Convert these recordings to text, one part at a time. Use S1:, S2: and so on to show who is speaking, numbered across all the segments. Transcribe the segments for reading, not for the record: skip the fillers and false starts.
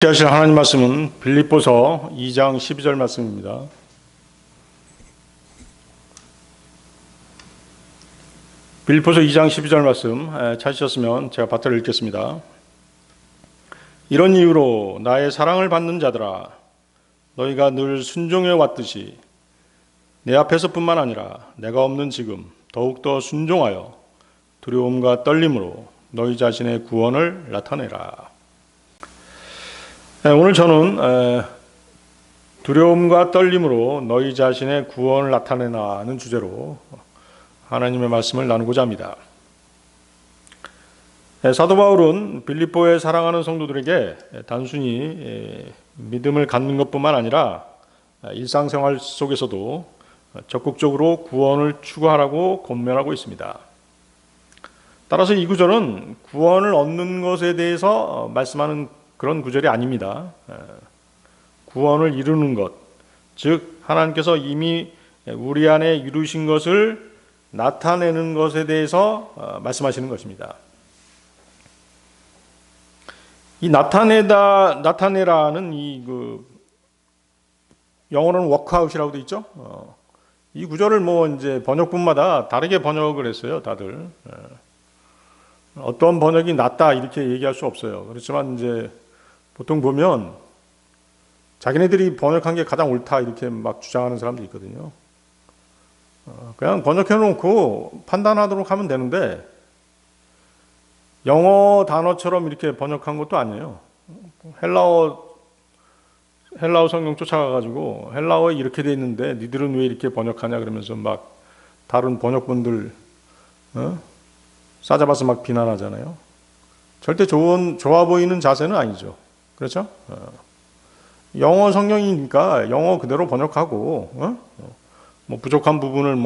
S1: 하실 하나님 말씀은 빌립보서 2장 12절 말씀입니다. 빌립보서 2장 12절 말씀 찾으셨으면 제가 받들어 읽겠습니다. 이런 이유로 나의 사랑을 받는 자들아, 너희가 늘 순종해 왔듯이 내 앞에서뿐만 아니라 내가 없는 지금 더욱더 순종하여 두려움과 떨림으로 너희 자신의 구원을 나타내라. 오늘 저는 두려움과 떨림으로 너희 자신의 구원을 나타내라는 주제로 하나님의 말씀을 나누고자 합니다. 사도 바울은 빌립보에 사랑하는 성도들에게 단순히 믿음을 갖는 것뿐만 아니라 일상생활 속에서도 적극적으로 구원을 추구하라고 권면하고 있습니다. 따라서 이 구절은 구원을 얻는 것에 대해서 말씀하는 그런 구절이 아닙니다. 구원을 이루는 것, 즉 하나님께서 이미 우리 안에 이루신 것을 나타내는 것에 대해서 말씀하시는 것입니다. 이 나타내라는 이 영어로는 워크아웃이라고 돼 있죠. 이 구절을 이제 번역본마다 다르게 번역을 했어요, 다들. 어떤 번역이 낫다 이렇게 얘기할 수 없어요. 그렇지만 이제 보통 보면 자기네들이 번역한 게 가장 옳다 이렇게 막 주장하는 사람도 있거든요. 그냥 번역해 놓고 판단하도록 하면 되는데 영어 단어처럼 이렇게 번역한 것도 아니에요. 헬라어 성경 쫓아가가지고 헬라어에 이렇게 돼 있는데 니들은 왜 이렇게 번역하냐 그러면서 막 다른 번역본들 싸잡아서 막 비난하잖아요. 절대 좋아 보이는 자세는 아니죠. 그렇죠? 영어 성경이니까 영어 그대로 번역하고 부족한 부분을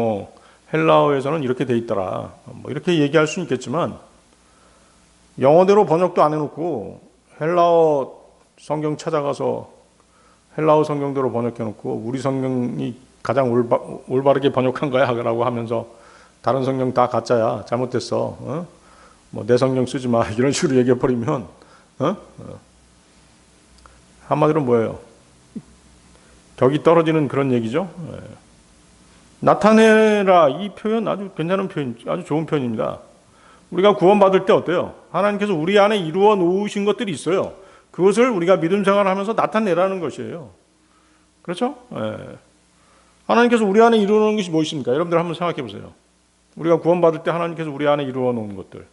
S1: 헬라어에서는 이렇게 돼 있더라 이렇게 얘기할 수는 있겠지만 영어대로 번역도 안 해놓고 헬라어 성경 찾아가서 헬라어 성경대로 번역해놓고 우리 성경이 가장 올바르게 번역한 거야 라고 하면서 다른 성경 다 가짜야 잘못됐어 내 성경 쓰지 마 이런 식으로 얘기해버리면 한마디로 뭐예요? 격이 떨어지는 그런 얘기죠. 나타내라 이 표현 아주 괜찮은 표현, 아주 좋은 표현입니다. 우리가 구원받을 때 어때요? 하나님께서 우리 안에 이루어 놓으신 것들이 있어요. 그것을 우리가 믿음 생활하면서 나타내라는 것이에요. 그렇죠? 하나님께서 우리 안에 이루어 놓은 것이 무엇입니까? 여러분들 한번 생각해 보세요. 우리가 구원받을 때 하나님께서 우리 안에 이루어 놓은 것들.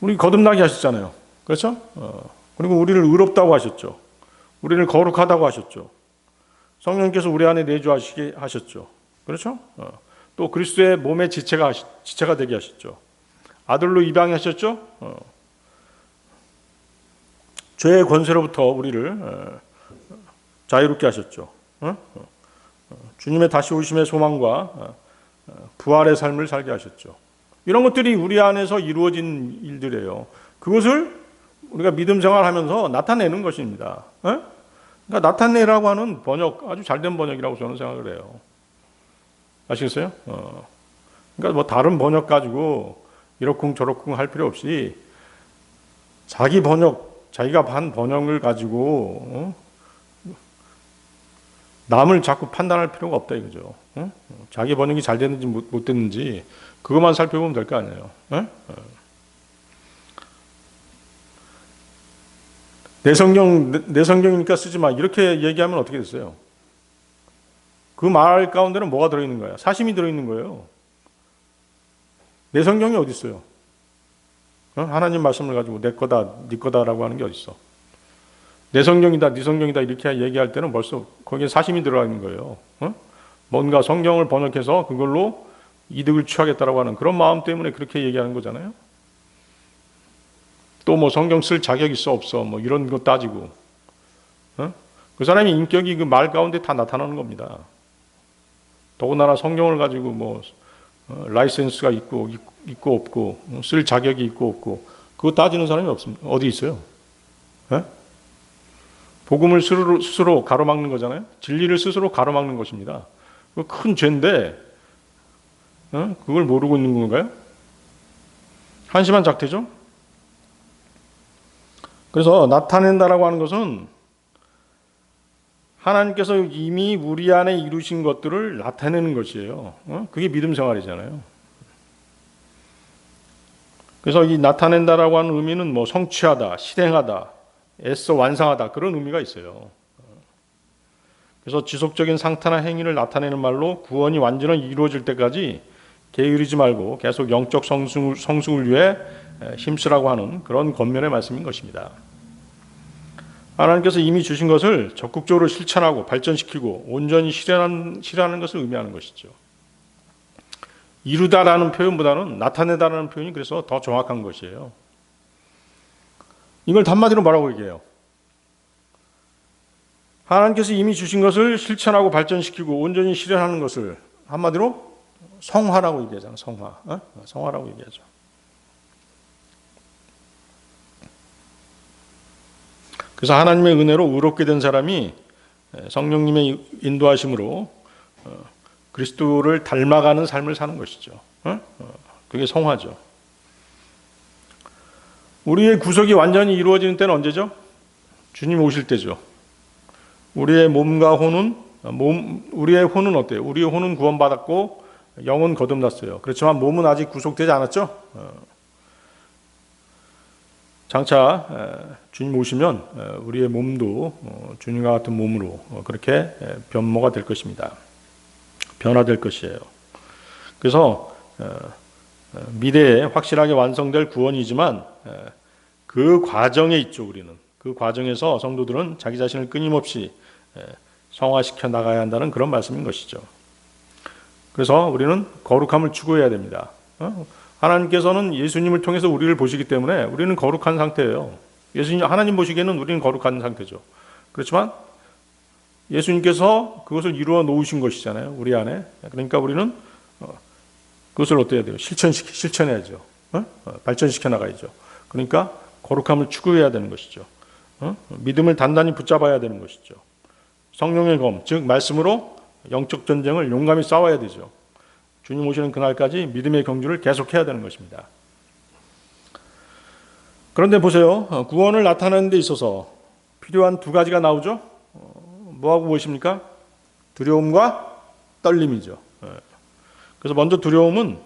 S1: 우리 거듭나게 하셨잖아요. 그렇죠? 그리고 우리를 의롭다고 하셨죠. 우리를 거룩하다고 하셨죠. 성령께서 우리 안에 내주하시게 하셨죠. 그렇죠? 또 그리스도의 몸의 지체가 되게 하셨죠. 아들로 입양하셨죠. 죄의 권세로부터 우리를 자유롭게 하셨죠. 주님의 다시 오심의 소망과 부활의 삶을 살게 하셨죠. 이런 것들이 우리 안에서 이루어진 일들이에요. 그것을 우리가 믿음 생활하면서 나타내는 것입니다. 그러니까 나타내라고 하는 번역, 아주 잘된 번역이라고 저는 생각을 해요. 아시겠어요? 그러니까 다른 번역 가지고 이러쿵 저러쿵 할 필요 없이 자기 번역, 자기가 한 번역을 가지고 남을 자꾸 판단할 필요가 없다 이거죠. 자기 번역이 잘 됐는지 못 됐는지 그것만 살펴보면 될 거 아니에요. 내 성경이니까 쓰지 마 이렇게 얘기하면 어떻게 됐어요? 그 말 가운데는 뭐가 들어있는 거야? 사심이 들어있는 거예요. 내 성경이 어디 있어요? 하나님 말씀을 가지고 내 거다, 네 거다라고 하는 게 어디 있어? 내 성경이다, 네 성경이다 이렇게 얘기할 때는 벌써 거기에 사심이 들어가 있는 거예요. 뭔가 성경을 번역해서 그걸로 이득을 취하겠다라고 하는 그런 마음 때문에 그렇게 얘기하는 거잖아요. 또 성경 쓸 자격 있어 없어 이런 거 따지고 그 사람의 인격이 그 말 가운데 다 나타나는 겁니다. 더군다나 성경을 가지고 라이센스가 있고 없고 쓸 자격이 있고 없고 그거 따지는 사람이 없습니다. 어디 있어요? 복음을 스스로 가로막는 거잖아요. 진리를 스스로 가로막는 것입니다. 그 큰 죄인데 그걸 모르고 있는 건가요? 한심한 작태죠. 그래서 나타낸다라고 하는 것은 하나님께서 이미 우리 안에 이루신 것들을 나타내는 것이에요. 그게 믿음 생활이잖아요. 그래서 이 나타낸다라고 하는 의미는 뭐 성취하다, 실행하다, 애써 완성하다 그런 의미가 있어요. 그래서 지속적인 상태나 행위를 나타내는 말로 구원이 완전히 이루어질 때까지 게으르지 말고 계속 영적 성숙을 위해 힘쓰라고 하는 그런 권면의 말씀인 것입니다. 하나님께서 이미 주신 것을 적극적으로 실천하고 발전시키고 온전히 실현하는 것을 의미하는 것이죠. 이루다라는 표현보다는 나타내다라는 표현이 그래서 더 정확한 것이에요. 이걸 한마디로 뭐라고 얘기해요? 하나님께서 이미 주신 것을 실천하고 발전시키고 온전히 실현하는 것을 한마디로 성화라고 얘기하잖아요. 성화라고 얘기하죠. 그래서 하나님의 은혜로 의롭게 된 사람이 성령님의 인도하심으로 그리스도를 닮아가는 삶을 사는 것이죠. 그게 성화죠. 우리의 구속이 완전히 이루어지는 때는 언제죠? 주님 오실 때죠. 우리의 몸과 혼은 우리의 혼은 어때요? 우리의 혼은 구원받았고 영은 거듭났어요. 그렇지만 몸은 아직 구속되지 않았죠? 장차 주님 오시면 우리의 몸도 주님과 같은 몸으로 그렇게 변모가 될 것입니다. 변화될 것이에요. 그래서 미래에 확실하게 완성될 구원이지만 그 과정에 있죠. 우리는 그 과정에서 성도들은 자기 자신을 끊임없이 성화시켜 나가야 한다는 그런 말씀인 것이죠. 그래서 우리는 거룩함을 추구해야 됩니다. 하나님께서는 예수님을 통해서 우리를 보시기 때문에 우리는 거룩한 상태예요. 하나님 보시기에는 우리는 거룩한 상태죠. 그렇지만 예수님께서 그것을 이루어 놓으신 것이잖아요. 우리 안에. 그러니까 우리는 그것을 어떻게 해야 돼요? 실천해야죠. 발전시켜 나가야죠. 그러니까 거룩함을 추구해야 되는 것이죠. 믿음을 단단히 붙잡아야 되는 것이죠. 성령의 검, 즉 말씀으로 영적 전쟁을 용감히 싸워야 되죠. 주님 오시는 그날까지 믿음의 경주를 계속해야 되는 것입니다. 그런데 보세요. 구원을 나타내는 데 있어서 필요한 두 가지가 나오죠. 뭐하고 보십니까? 두려움과 떨림이죠. 그래서 먼저 두려움은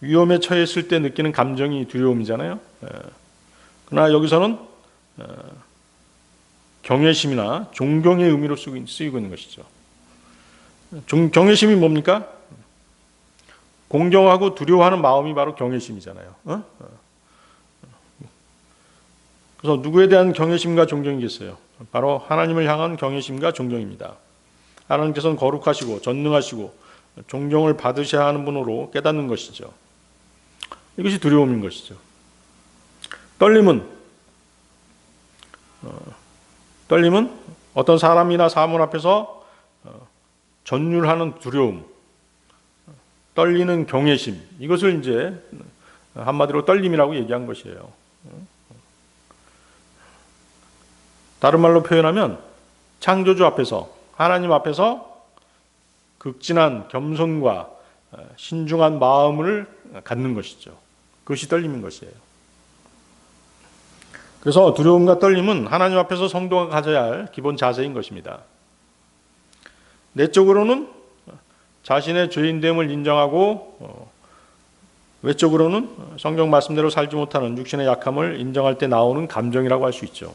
S1: 위험에 처했을 때 느끼는 감정이 두려움이잖아요. 그러나 여기서는 경외심이나 존경의 의미로 쓰이고 있는 것이죠. 경외심이 뭡니까? 공경하고 두려워하는 마음이 바로 경외심이잖아요. 그래서 누구에 대한 경외심과 존경이겠어요? 바로 하나님을 향한 경외심과 존경입니다. 하나님께서는 거룩하시고 전능하시고 존경을 받으셔야 하는 분으로 깨닫는 것이죠. 이것이 두려움인 것이죠. 떨림은 어떤 사람이나 사물 앞에서 전율하는 두려움, 떨리는 경외심, 이것을 이제 한마디로 떨림이라고 얘기한 것이에요. 다른 말로 표현하면 창조주 앞에서, 하나님 앞에서 극진한 겸손과 신중한 마음을 갖는 것이죠. 그것이 떨림인 것이에요. 그래서 두려움과 떨림은 하나님 앞에서 성도가 가져야 할 기본 자세인 것입니다. 내적으로는 자신의 죄인됨을 인정하고 외적으로는 성경 말씀대로 살지 못하는 육신의 약함을 인정할 때 나오는 감정이라고 할 수 있죠.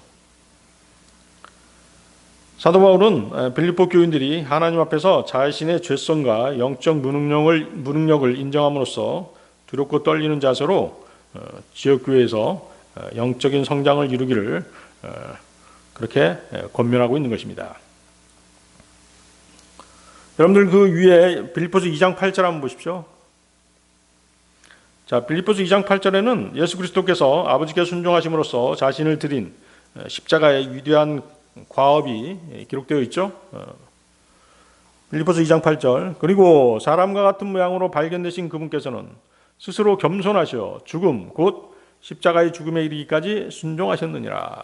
S1: 사도 바울은 빌립보 교인들이 하나님 앞에서 자신의 죄성과 영적 무능력을 인정함으로써 두렵고 떨리는 자세로 지역교회에서 영적인 성장을 이루기를 그렇게 권면하고 있는 것입니다. 여러분들 그 위에 빌립보서 2장 8절 한번 보십시오. 자, 빌립보서 2장 8절에는 예수 그리스도께서 아버지께 순종하심으로써 자신을 드린 십자가의 위대한 과업이 기록되어 있죠. 빌립보서 2장 8절. 그리고 사람과 같은 모양으로 발견되신 그분께서는 스스로 겸손하셔 죽음 곧 십자가의 죽음에 이르기까지 순종하셨느니라.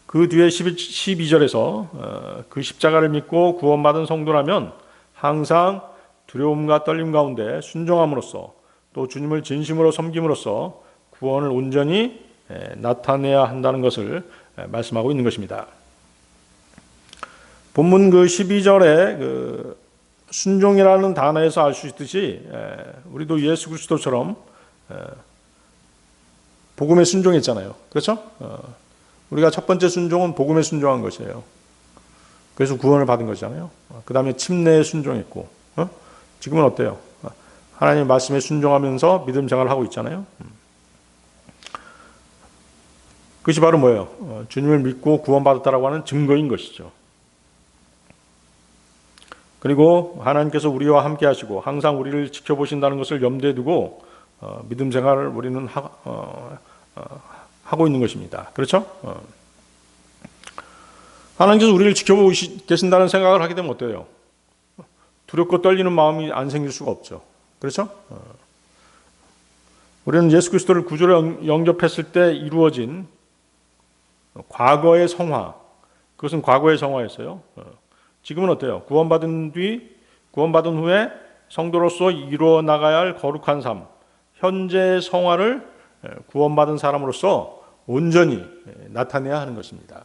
S1: 그 뒤에 12절에서 그 십자가를 믿고 구원받은 성도라면 항상 두려움과 떨림 가운데 순종함으로써 또 주님을 진심으로 섬김으로써 구원을 온전히 나타내야 한다는 것을 말씀하고 있는 것입니다. 본문 그 12절에 그 순종이라는 단어에서 알 수 있듯이 우리도 예수 그리스도처럼 복음에 순종했잖아요. 그렇죠? 우리가 첫 번째 순종은 복음에 순종한 것이에요. 그래서 구원을 받은 거잖아요. 그 다음에 침례에 순종했고, 지금은 어때요? 하나님의 말씀에 순종하면서 믿음 생활을 하고 있잖아요. 그것이 바로 뭐예요? 주님을 믿고 구원받았다라고 하는 증거인 것이죠. 그리고 하나님께서 우리와 함께 하시고 항상 우리를 지켜보신다는 것을 염두에 두고 믿음 생활을 우리는 하고 있는 것입니다. 그렇죠? 하나님께서 우리를 지켜보고 계신다는 생각을 하게 되면 어때요? 두렵고 떨리는 마음이 안 생길 수가 없죠. 그렇죠? 우리는 예수 그리스도를 구주로 영접했을 때 이루어진 과거의 성화, 그것은 과거의 성화였어요. 지금은 어때요? 구원받은 후에 성도로서 이루어 나가야 할 거룩한 삶, 현재의 성화를 구원받은 사람으로서 온전히 나타내야 하는 것입니다.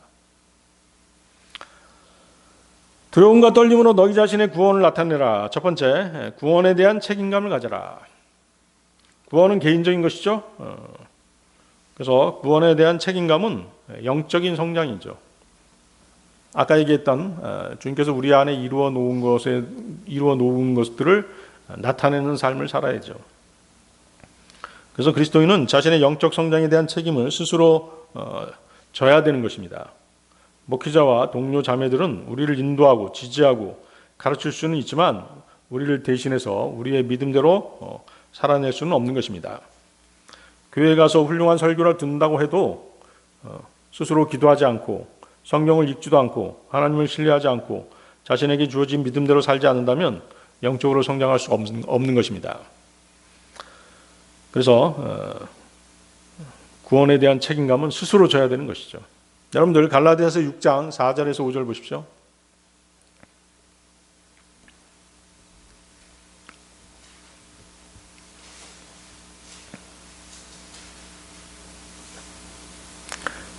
S1: 두려움과 떨림으로 너희 자신의 구원을 나타내라. 첫 번째, 구원에 대한 책임감을 가져라. 구원은 개인적인 것이죠. 그래서 구원에 대한 책임감은 영적인 성장이죠. 아까 얘기했던 주님께서 우리 안에 이루어 놓은 것들을 나타내는 삶을 살아야죠. 그래서 그리스도인은 자신의 영적 성장에 대한 책임을 스스로 져야 되는 것입니다. 목회자와 동료 자매들은 우리를 인도하고 지지하고 가르칠 수는 있지만 우리를 대신해서 우리의 믿음대로 살아낼 수는 없는 것입니다. 교회에 가서 훌륭한 설교를 듣는다고 해도 스스로 기도하지 않고 성경을 읽지도 않고 하나님을 신뢰하지 않고 자신에게 주어진 믿음대로 살지 않는다면 영적으로 성장할 수 없는 것입니다. 그래서 구원에 대한 책임감은 스스로 져야 되는 것이죠. 여러분들 갈라디아서 6장 4절에서 5절 보십시오.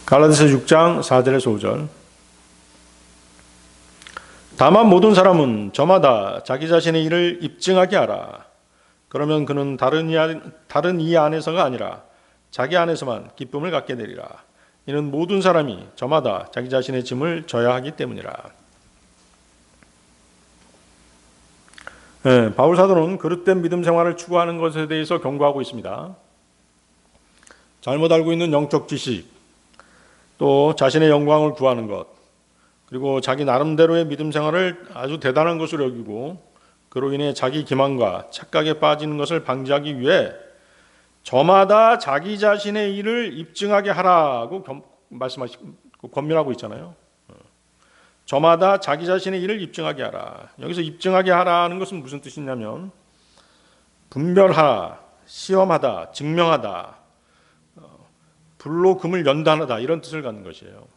S1: 갈라디아서 6장 4절에서 5절. 다만 모든 사람은 저마다 자기 자신의 일을 입증하게 하라. 그러면 그는 다른 이 안에서가 아니라 자기 안에서만 기쁨을 갖게 되리라. 이는 모든 사람이 저마다 자기 자신의 짐을 져야 하기 때문이라. 바울 사도는 그릇된 믿음 생활을 추구하는 것에 대해서 경고하고 있습니다. 잘못 알고 있는 영적 지식, 또 자신의 영광을 구하는 것, 그리고 자기 나름대로의 믿음 생활을 아주 대단한 것으로 여기고 그로 인해 자기 기만과 착각에 빠지는 것을 방지하기 위해 저마다 자기 자신의 일을 입증하게 하라고 말씀하시고 권면하고 있잖아요. 저마다 자기 자신의 일을 입증하게 하라. 여기서 입증하게 하라는 것은 무슨 뜻이냐면 분별하라, 시험하다, 증명하다, 불로 금을 연단하다 이런 뜻을 갖는 것이에요.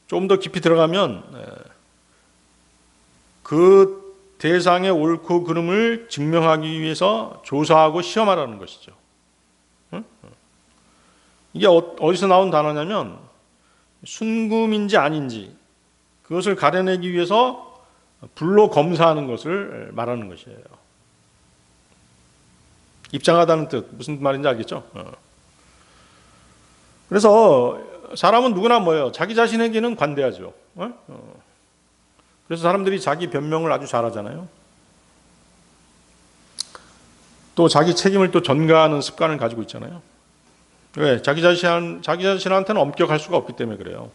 S1: 좀 더 깊이 들어가면 그 대상의 옳고 그름을 증명하기 위해서 조사하고 시험하라는 것이죠. 이게 어디서 나온 단어냐면 순금인지 아닌지 그것을 가려내기 위해서 불로 검사하는 것을 말하는 것이에요. 입장하다는 뜻, 무슨 말인지 알겠죠? 그래서 사람은 누구나 뭐예요? 자기 자신에게는 관대하죠. 그래서 사람들이 자기 변명을 아주 잘하잖아요. 또 자기 책임을 또 전가하는 습관을 가지고 있잖아요. 왜? 자기 자신한테는 엄격할 수가 없기 때문에 그래요.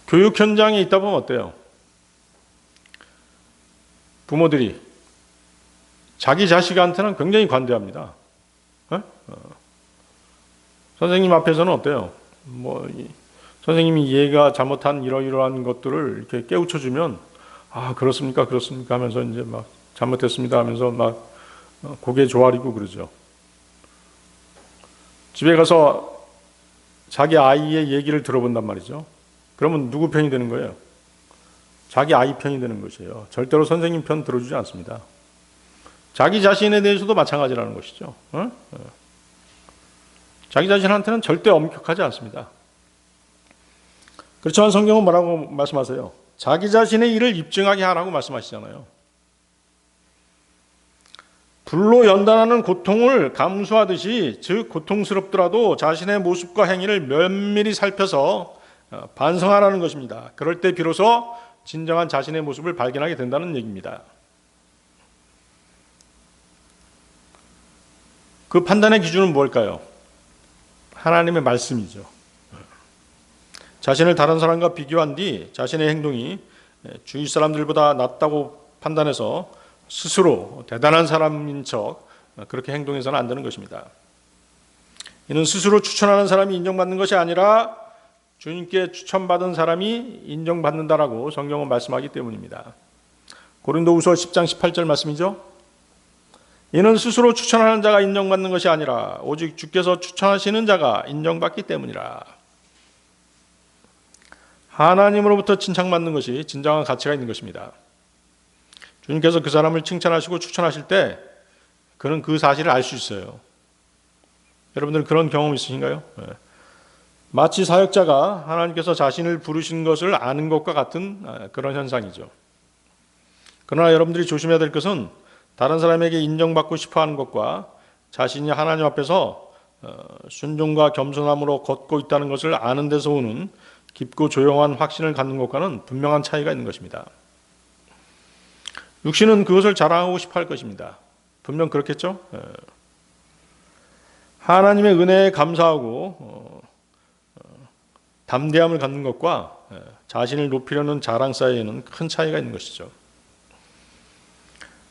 S1: 교육 현장에 있다 보면 어때요? 부모들이 자기 자식한테는 굉장히 관대합니다. 선생님 앞에서는 어때요? 선생님이 얘가 잘못한 이러이러한 것들을 이렇게 깨우쳐주면 그렇습니까 하면서 이제 막 잘못했습니다 하면서 막 고개 조아리고 그러죠. 집에 가서 자기 아이의 얘기를 들어본단 말이죠. 그러면 누구 편이 되는 거예요? 자기 아이 편이 되는 것이에요. 절대로 선생님 편 들어주지 않습니다. 자기 자신에 대해서도 마찬가지라는 것이죠. 자기 자신한테는 절대 엄격하지 않습니다. 그렇지만 성경은 뭐라고 말씀하세요? 자기 자신의 일을 입증하게 하라고 말씀하시잖아요. 불로 연단하는 고통을 감수하듯이, 즉 고통스럽더라도 자신의 모습과 행위를 면밀히 살펴서 반성하라는 것입니다. 그럴 때 비로소 진정한 자신의 모습을 발견하게 된다는 얘기입니다. 그 판단의 기준은 뭘까요? 하나님의 말씀이죠. 자신을 다른 사람과 비교한 뒤 자신의 행동이 주위 사람들보다 낫다고 판단해서 스스로 대단한 사람인 척 그렇게 행동해서는 안 되는 것입니다. 이는 스스로 추천하는 사람이 인정받는 것이 아니라 주님께 추천받은 사람이 인정받는다라고 성경은 말씀하기 때문입니다. 고린도후서 10장 18절 말씀이죠. 이는 스스로 추천하는 자가 인정받는 것이 아니라 오직 주께서 추천하시는 자가 인정받기 때문이라. 하나님으로부터 칭찬받는 것이 진정한 가치가 있는 것입니다. 주님께서 그 사람을 칭찬하시고 추천하실 때 그는 그 사실을 알 수 있어요. 여러분들 그런 경험 있으신가요? 마치 사역자가 하나님께서 자신을 부르신 것을 아는 것과 같은 그런 현상이죠. 그러나 여러분들이 조심해야 될 것은 다른 사람에게 인정받고 싶어하는 것과 자신이 하나님 앞에서 순종과 겸손함으로 걷고 있다는 것을 아는 데서 오는 깊고 조용한 확신을 갖는 것과는 분명한 차이가 있는 것입니다. 육신은 그것을 자랑하고 싶어 할 것입니다. 분명 그렇겠죠? 하나님의 은혜에 감사하고 담대함을 갖는 것과 자신을 높이려는 자랑 사이에는 큰 차이가 있는 것이죠.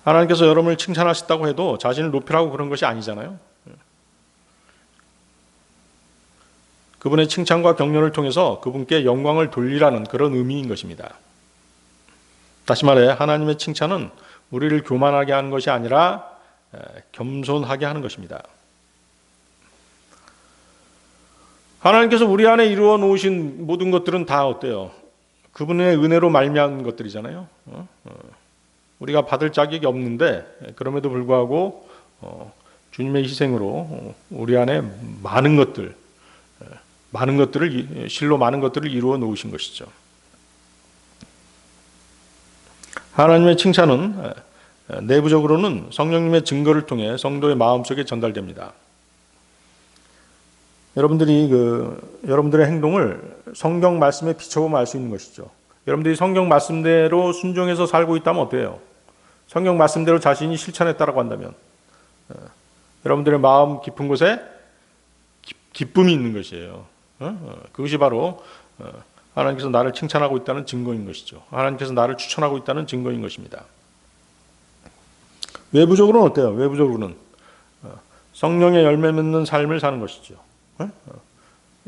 S1: 하나님께서 여러분을 칭찬하셨다고 해도 자신을 높이라고 그런 것이 아니잖아요. 그분의 칭찬과 격려를 통해서 그분께 영광을 돌리라는 그런 의미인 것입니다. 다시 말해 하나님의 칭찬은 우리를 교만하게 하는 것이 아니라 겸손하게 하는 것입니다. 하나님께서 우리 안에 이루어 놓으신 모든 것들은 다 어때요? 그분의 은혜로 말미암은 것들이잖아요. 우리가 받을 자격이 없는데 그럼에도 불구하고 주님의 희생으로 우리 안에 많은 것들을 실로 많은 것들을 이루어 놓으신 것이죠. 하나님의 칭찬은 내부적으로는 성령님의 증거를 통해 성도의 마음속에 전달됩니다. 여러분들이 여러분들의 행동을 성경 말씀에 비춰보면 알 수 있는 것이죠. 여러분들이 성경 말씀대로 순종해서 살고 있다면 어때요? 성경 말씀대로 자신이 실천했다라고 한다면 여러분들의 마음 깊은 곳에 기쁨이 있는 것이에요. 그것이 바로 하나님께서 나를 칭찬하고 있다는 증거인 것이죠. 하나님께서 나를 추천하고 있다는 증거인 것입니다. 외부적으로는 어때요? 외부적으로는 성령의 열매 맺는 삶을 사는 것이죠.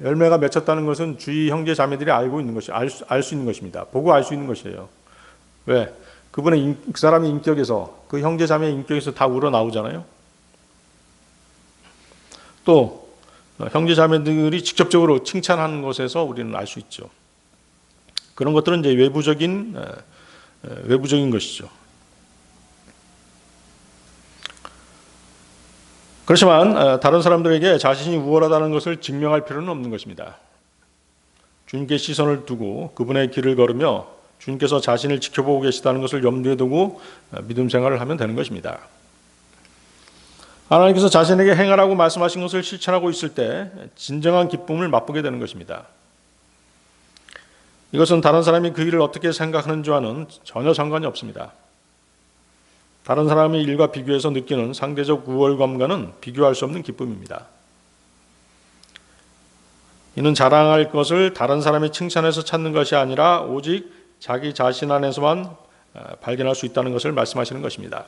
S1: 열매가 맺혔다는 것은 주위 형제 자매들이 알고 있는 것이 알 수 있는 것입니다. 보고 알 수 있는 것이에요. 왜? 그 사람의 인격에서 그 형제 자매의 인격에서 다 우러나오잖아요. 또 형제 자매들이 직접적으로 칭찬하는 것에서 우리는 알 수 있죠. 그런 것들은 이제 외부적인 것이죠. 그렇지만 다른 사람들에게 자신이 우월하다는 것을 증명할 필요는 없는 것입니다. 주님께 시선을 두고 그분의 길을 걸으며 주님께서 자신을 지켜보고 계시다는 것을 염두에 두고 믿음 생활을 하면 되는 것입니다. 하나님께서 자신에게 행하라고 말씀하신 것을 실천하고 있을 때 진정한 기쁨을 맛보게 되는 것입니다. 이것은 다른 사람이 그 일을 어떻게 생각하는지와는 전혀 상관이 없습니다. 다른 사람의 일과 비교해서 느끼는 상대적 우월감과는 비교할 수 없는 기쁨입니다. 이는 자랑할 것을 다른 사람의 칭찬에서 찾는 것이 아니라 오직 자기 자신 안에서만 발견할 수 있다는 것을 말씀하시는 것입니다.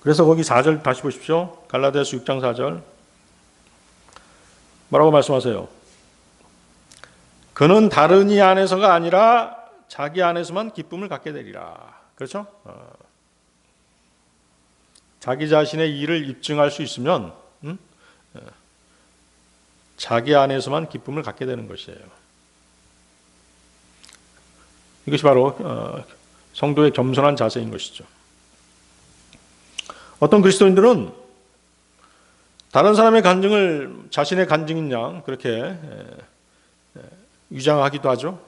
S1: 그래서 거기 4절 다시 보십시오. 갈라디아서 6장 4절 뭐라고 말씀하세요? 그는 다른 이 안에서가 아니라 자기 안에서만 기쁨을 갖게 되리라. 그렇죠? 자기 자신의 일을 입증할 수 있으면 자기 안에서만 기쁨을 갖게 되는 것이에요. 이것이 바로 성도의 겸손한 자세인 것이죠. 어떤 그리스도인들은 다른 사람의 간증을 자신의 간증인 양 그렇게 위장하기도 하죠.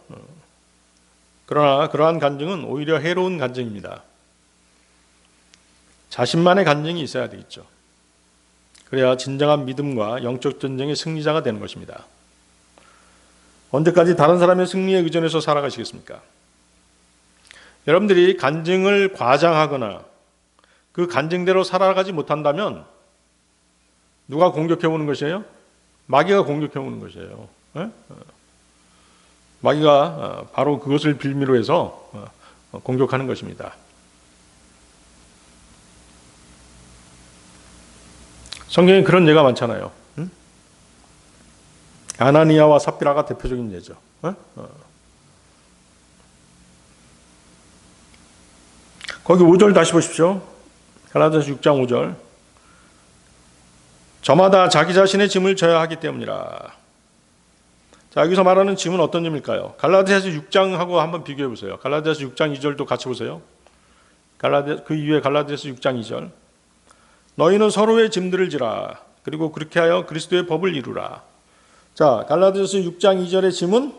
S1: 그러나 그러한 간증은 오히려 해로운 간증입니다. 자신만의 간증이 있어야 되겠죠. 그래야 진정한 믿음과 영적 전쟁의 승리자가 되는 것입니다. 언제까지 다른 사람의 승리에 의존해서 살아가시겠습니까? 여러분들이 간증을 과장하거나 그 간증대로 살아가지 못한다면 누가 공격해 오는 것이에요? 마귀가 공격해 오는 것이에요. 마귀가 바로 그것을 빌미로 해서 공격하는 것입니다. 성경에 그런 예가 많잖아요. 아나니아와 삽비라가 대표적인 예죠. 거기 5절 다시 보십시오. 갈라디아서 6장 5절. 저마다 자기 자신의 짐을 져야 하기 때문이라. 자, 여기서 말하는 짐은 어떤 짐일까요? 갈라디아서 6장하고 한번 비교해 보세요. 갈라디아서 6장 2절도 같이 보세요. 그 이후에 갈라디아서 6장 2절. 너희는 서로의 짐들을 지라. 그리고 그렇게 하여 그리스도의 법을 이루라. 자, 갈라디아서 6장 2절의 짐은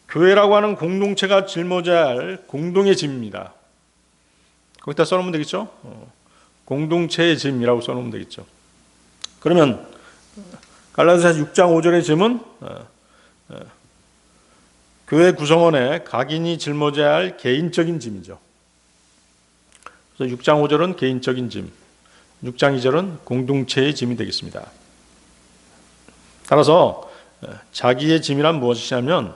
S1: 교회라고 하는 공동체가 짊어져야 할 공동의 짐입니다. 거기다 써놓으면 되겠죠? 공동체의 짐이라고 써놓으면 되겠죠. 그러면 갈라디아서 6장 5절의 짐은 교회 구성원의 각인이 짊어져야 할 개인적인 짐이죠. 그래서 6장 5절은 개인적인 짐, 6장 2절은 공동체의 짐이 되겠습니다. 따라서 자기의 짐이란 무엇이냐면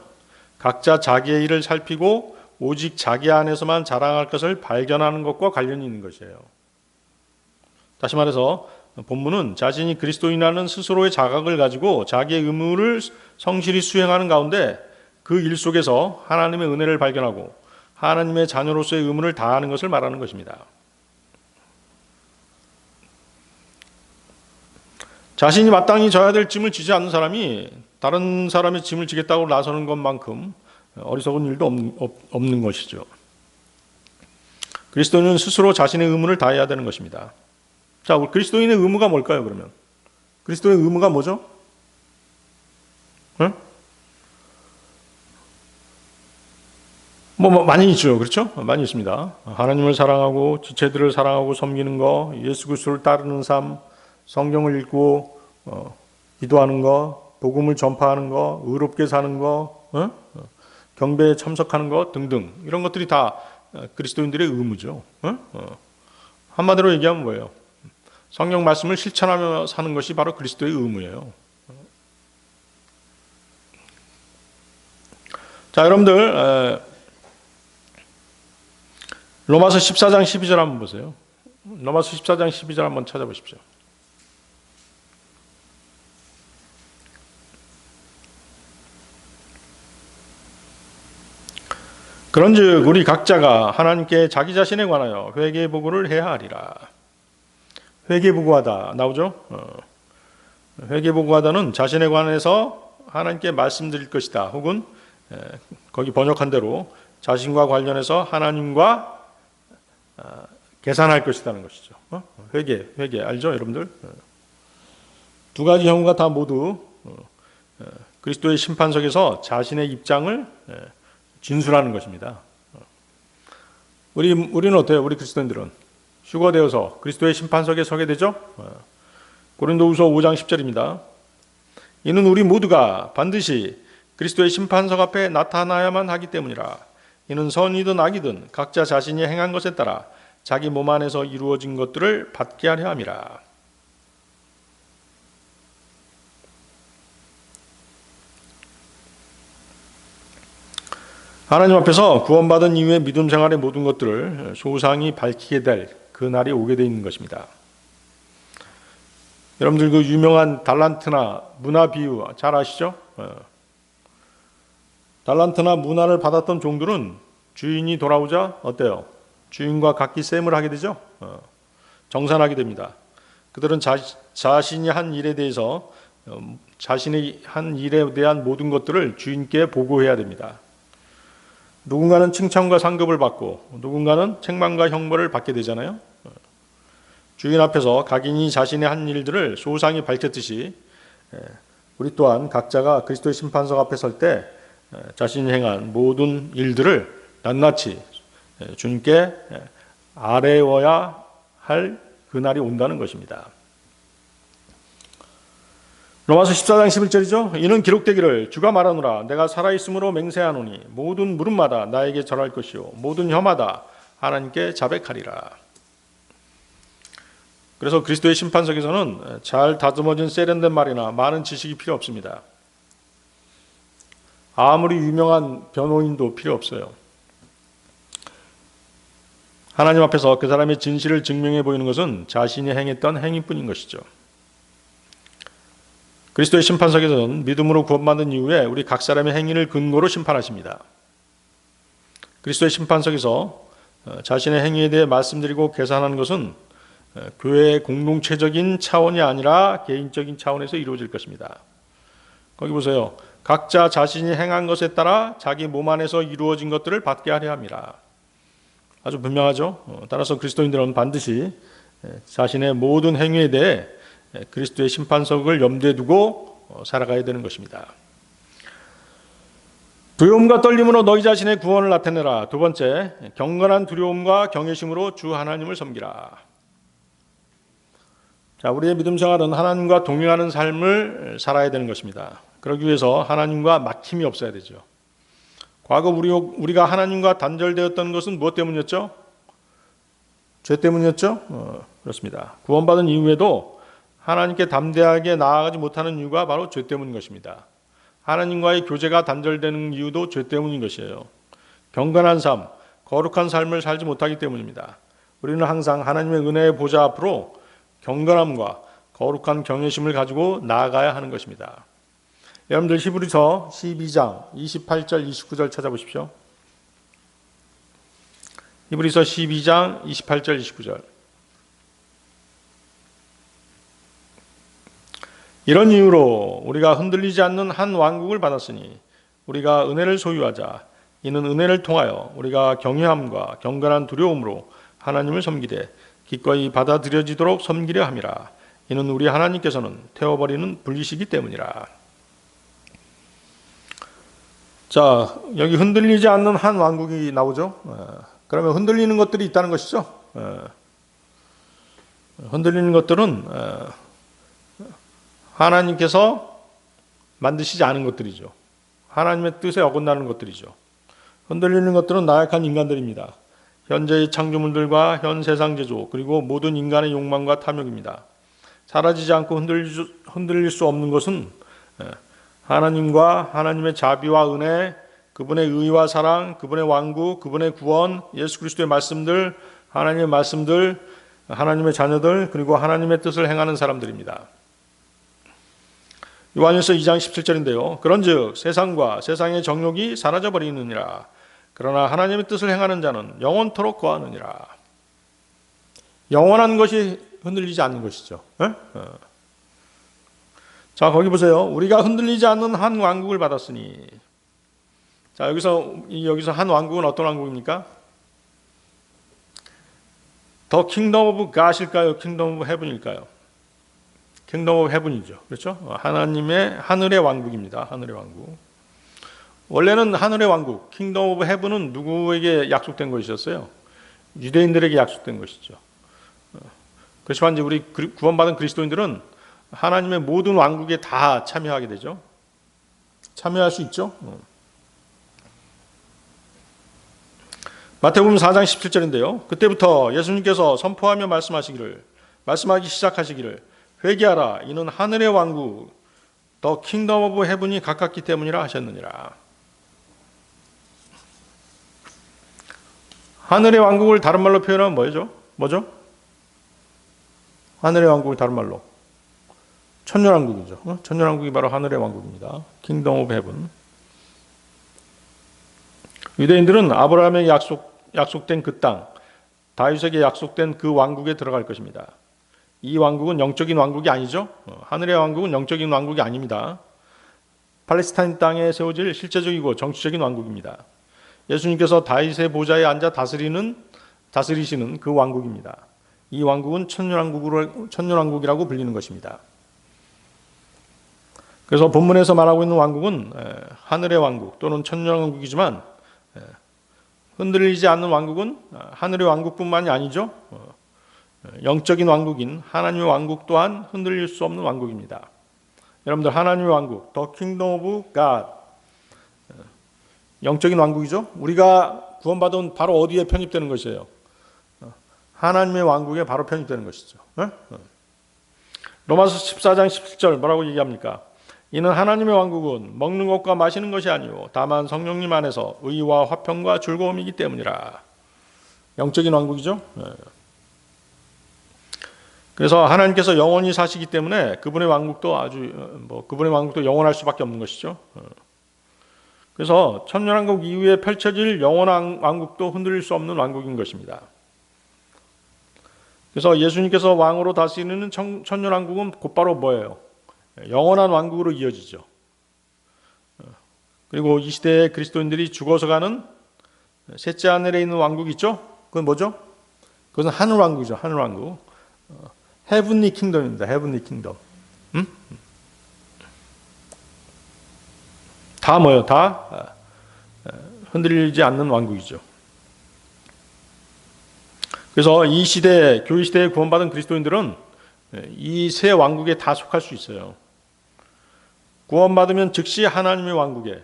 S1: 각자 자기의 일을 살피고 오직 자기 안에서만 자랑할 것을 발견하는 것과 관련이 있는 것이에요. 다시 말해서 본문은 자신이 그리스도인이라는 스스로의 자각을 가지고 자기의 의무를 성실히 수행하는 가운데 그 일 속에서 하나님의 은혜를 발견하고 하나님의 자녀로서의 의무를 다하는 것을 말하는 것입니다. 자신이 마땅히 져야 될 짐을 지지 않는 사람이 다른 사람의 짐을 지겠다고 나서는 것만큼 어리석은 일도 없는 것이죠. 그리스도인은 스스로 자신의 의무를 다해야 되는 것입니다. 자, 우리 그리스도인의 의무가 뭘까요, 그러면? 그리스도의 의무가 뭐죠? 많이 있죠. 그렇죠? 많이 있습니다. 하나님을 사랑하고 지체들을 사랑하고 섬기는 거, 예수 그리스도를 따르는 삶, 성경을 읽고 기도하는 거, 복음을 전파하는 거, 의롭게 사는 거, 경배에 참석하는 것 등등 이런 것들이 다 그리스도인들의 의무죠. 한마디로 얘기하면 뭐예요? 성경 말씀을 실천하며 사는 것이 바로 그리스도의 의무예요. 자, 여러분들 로마서 14장 12절 한번 보세요. 로마서 14장 12절 한번 찾아보십시오. 그런즉 우리 각자가 하나님께 자기 자신에 관하여 회개보고를 해야 하리라. 회개보고하다 나오죠? 회개보고하다는 자신에 관해서 하나님께 말씀드릴 것이다. 혹은 거기 번역한 대로 자신과 관련해서 하나님과 계산할 것이라는 것이죠. 회개 알죠, 여러분들? 두 가지 경우가 다 모두 그리스도의 심판석에서 자신의 입장을 진술하는 것입니다. 우리는 어때요? 우리 그리스도인들은 휴거되어서 그리스도의 심판석에 서게 되죠. 고린도후서 5장 10절입니다. 이는 우리 모두가 반드시 그리스도의 심판석 앞에 나타나야만 하기 때문이라. 이는 선이든 악이든 각자 자신이 행한 것에 따라 자기 몸 안에서 이루어진 것들을 받게 하려 함이라. 하나님 앞에서 구원받은 이후의 믿음 생활의 모든 것들을 소상히 밝히게 될 그 날이 오게 되어 있는 것입니다. 여러분들 그 유명한 달란트나 문화 비유 잘 아시죠? 달란트나 문화를 받았던 종들은 주인이 돌아오자 어때요? 주인과 같이 셈을 하게 되죠. 정산하게 됩니다. 그들은 자신이 한 일에 대해서 자신의 한 일에 대한 모든 것들을 주인께 보고해야 됩니다. 누군가는 칭찬과 상급을 받고 누군가는 책망과 형벌을 받게 되잖아요. 주인 앞에서 각인이 자신의 한 일들을 소상히 밝혔듯이 우리 또한 각자가 그리스도의 심판석 앞에 설 때 자신이 행한 모든 일들을 낱낱이 주님께 아뢰어야 할 그날이 온다는 것입니다. 로마서 14장 11절이죠. 이는 기록되기를 주가 말하노라 내가 살아있으므로 맹세하노니 모든 물음마다 나에게 절할 것이요 모든 혀마다 하나님께 자백하리라. 그래서 그리스도의 심판석에서는 잘 다듬어진 세련된 말이나 많은 지식이 필요 없습니다. 아무리 유명한 변호인도 필요 없어요. 하나님 앞에서 그 사람의 진실을 증명해 보이는 것은 자신이 행했던 행위뿐인 것이죠. 그리스도의 심판석에서는 믿음으로 구원받은 이후에 우리 각 사람의 행위를 근거로 심판하십니다. 그리스도의 심판석에서 자신의 행위에 대해 말씀드리고 계산하는 것은 교회의 공동체적인 차원이 아니라 개인적인 차원에서 이루어질 것입니다. 거기 보세요. 각자 자신이 행한 것에 따라 자기 몸 안에서 이루어진 것들을 받게 하려 합니다. 아주 분명하죠. 따라서 그리스도인들은 반드시 자신의 모든 행위에 대해 그리스도의 심판석을 염두에 두고 살아가야 되는 것입니다. 두려움과 떨림으로 너희 자신의 구원을 나타내라. 두 번째, 경건한 두려움과 경외심으로 주 하나님을 섬기라. 자, 우리의 믿음 생활은 하나님과 동행하는 삶을 살아야 되는 것입니다. 그러기 위해서 하나님과 막힘이 없어야 되죠. 과거 우리가 하나님과 단절되었던 것은 무엇 때문이었죠? 죄 때문이었죠? 그렇습니다. 구원받은 이후에도 하나님께 담대하게 나아가지 못하는 이유가 바로 죄 때문인 것입니다. 하나님과의 교제가 단절되는 이유도 죄 때문인 것이에요. 경건한 삶, 거룩한 삶을 살지 못하기 때문입니다. 우리는 항상 하나님의 은혜의 보좌 앞으로 경건함과 거룩한 경외심을 가지고 나아가야 하는 것입니다. 여러분들 히브리서 12장 28절 29절 찾아보십시오. 히브리서 12장 28절 29절. 이런 이유로 우리가 흔들리지 않는 한 왕국을 받았으니 우리가 은혜를 소유하자. 이는 은혜를 통하여 우리가 경외함과 경건한 두려움으로 하나님을 섬기되 기꺼이 받아들여지도록 섬기려 함이라. 이는 우리 하나님께서는 태워버리는 분리시기 때문이라. 자, 여기 흔들리지 않는 한 왕국이 나오죠. 그러면 흔들리는 것들이 있다는 것이죠. 흔들리는 것들은 하나님께서 만드시지 않은 것들이죠. 하나님의 뜻에 어긋나는 것들이죠. 흔들리는 것들은 나약한 인간들입니다. 현재의 창조물들과 현 세상 제조 그리고 모든 인간의 욕망과 탐욕입니다. 사라지지 않고 흔들릴 수 없는 것은 하나님과 하나님의 자비와 은혜, 그분의 의와 사랑, 그분의 왕국, 그분의 구원, 예수 그리스도의 말씀들, 하나님의 말씀들, 하나님의 자녀들, 그리고 하나님의 뜻을 행하는 사람들입니다. 요한일서 2장 17절인데요. 그런즉 세상과 세상의 정욕이 사라져버리느니라. 그러나 하나님의 뜻을 행하는 자는 영원토록 거하느니라. 영원한 것이 흔들리지 않는 것이죠. 자, 거기 보세요. 우리가 흔들리지 않는 한 왕국을 받았으니. 자, 여기서 한 왕국은 어떤 왕국입니까? 더 킹덤 오브 갓일까요? 킹덤 오브 헤븐일까요? 킹덤 오브 헤븐이죠. 그렇죠? 하나님의 하늘의 왕국입니다. 하늘의 왕국. 원래는 하늘의 왕국, 킹덤 오브 헤븐은 누구에게 약속된 것이었어요? 유대인들에게 약속된 것이죠. 그렇지만 이제 우리 구원받은 그리스도인들은 하나님의 모든 왕국에 다 참여하게 되죠. 참여할 수 있죠. 마태복음 4장 17절인데요. 그때부터 예수님께서 선포하며 말씀하기 시작하시기를 회개하라. 이는 하늘의 왕국, 더 킹덤 오브 헤븐이 가깝기 때문이라 하셨느니라. 하늘의 왕국을 다른 말로 표현하면 뭐죠? 하늘의 왕국을 다른 말로 천년왕국이죠. 천년왕국이 바로 하늘의 왕국입니다. 킹덤 오브 헤븐. 유대인들은 아브라함에게 약속된 그 땅, 다윗에게 약속된 그 왕국에 들어갈 것입니다. 이 왕국은 영적인 왕국이 아니죠. 하늘의 왕국은 영적인 왕국이 아닙니다. 팔레스타인 땅에 세워질 실제적이고 정치적인 왕국입니다. 예수님께서 다윗의 보좌에 앉아 다스리시는 그 왕국입니다. 이 왕국은 천년왕국이라고 불리는 것입니다. 그래서 본문에서 말하고 있는 왕국은 하늘의 왕국 또는 천년왕국이지만 흔들리지 않는 왕국은 하늘의 왕국뿐만이 아니죠. 영적인 왕국인 하나님의 왕국 또한 흔들릴 수 없는 왕국입니다. 여러분들, 하나님의 왕국, The Kingdom of God, 영적인 왕국이죠. 우리가 구원받은 바로 어디에 편입되는 것이에요? 하나님의 왕국에 바로 편입되는 것이죠. 로마서 14장 17절 뭐라고 얘기합니까? 이는 하나님의 왕국은 먹는 것과 마시는 것이 아니요 다만 성령님 안에서 의와 화평과 즐거움이기 때문이라. 영적인 왕국이죠. 그래서 하나님께서 영원히 사시기 때문에 그분의 왕국도 그분의 왕국도 영원할 수밖에 없는 것이죠. 그래서 천년왕국 이후에 펼쳐질 영원한 왕국도 흔들릴 수 없는 왕국인 것입니다. 그래서 예수님께서 왕으로 다스리는 천년왕국은 곧바로 뭐예요? 영원한 왕국으로 이어지죠. 그리고 이 시대에 그리스도인들이 죽어서 가는 셋째 하늘에 있는 왕국이 있죠? 그건 뭐죠? 그것은 하늘왕국이죠. 하늘왕국. 헤븐리 킹덤입니다. 헤븐리 킹덤. 다 뭐예요? 다 흔들리지 않는 왕국이죠. 그래서 이 시대, 교회 시대에 구원받은 그리스도인들은 이 세 왕국에 다 속할 수 있어요. 구원받으면 즉시 하나님의 왕국에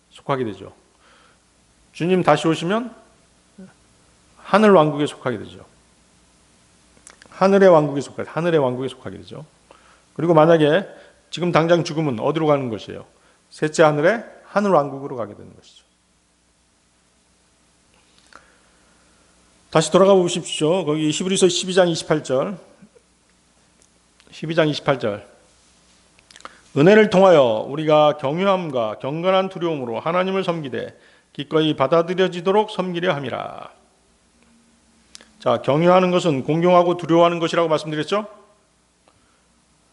S1: 속하게 되죠. 주님 다시 오시면 하늘 왕국에 속하게 되죠. 하늘의 왕국에 속하게 되죠. 그리고 만약에 지금 당장 죽으면 어디로 가는 것이에요? 셋째 하늘의 하늘 왕국으로 가게 되는 것이죠. 다시 돌아가 보십시오. 거기 히브리서 12장 28절. 12장 28절. 은혜를 통하여 우리가 경외함과 경건한 두려움으로 하나님을 섬기되 기꺼이 받아들여지도록 섬기려 함이라. 자, 경외하는 것은 공경하고 두려워하는 것이라고 말씀드렸죠?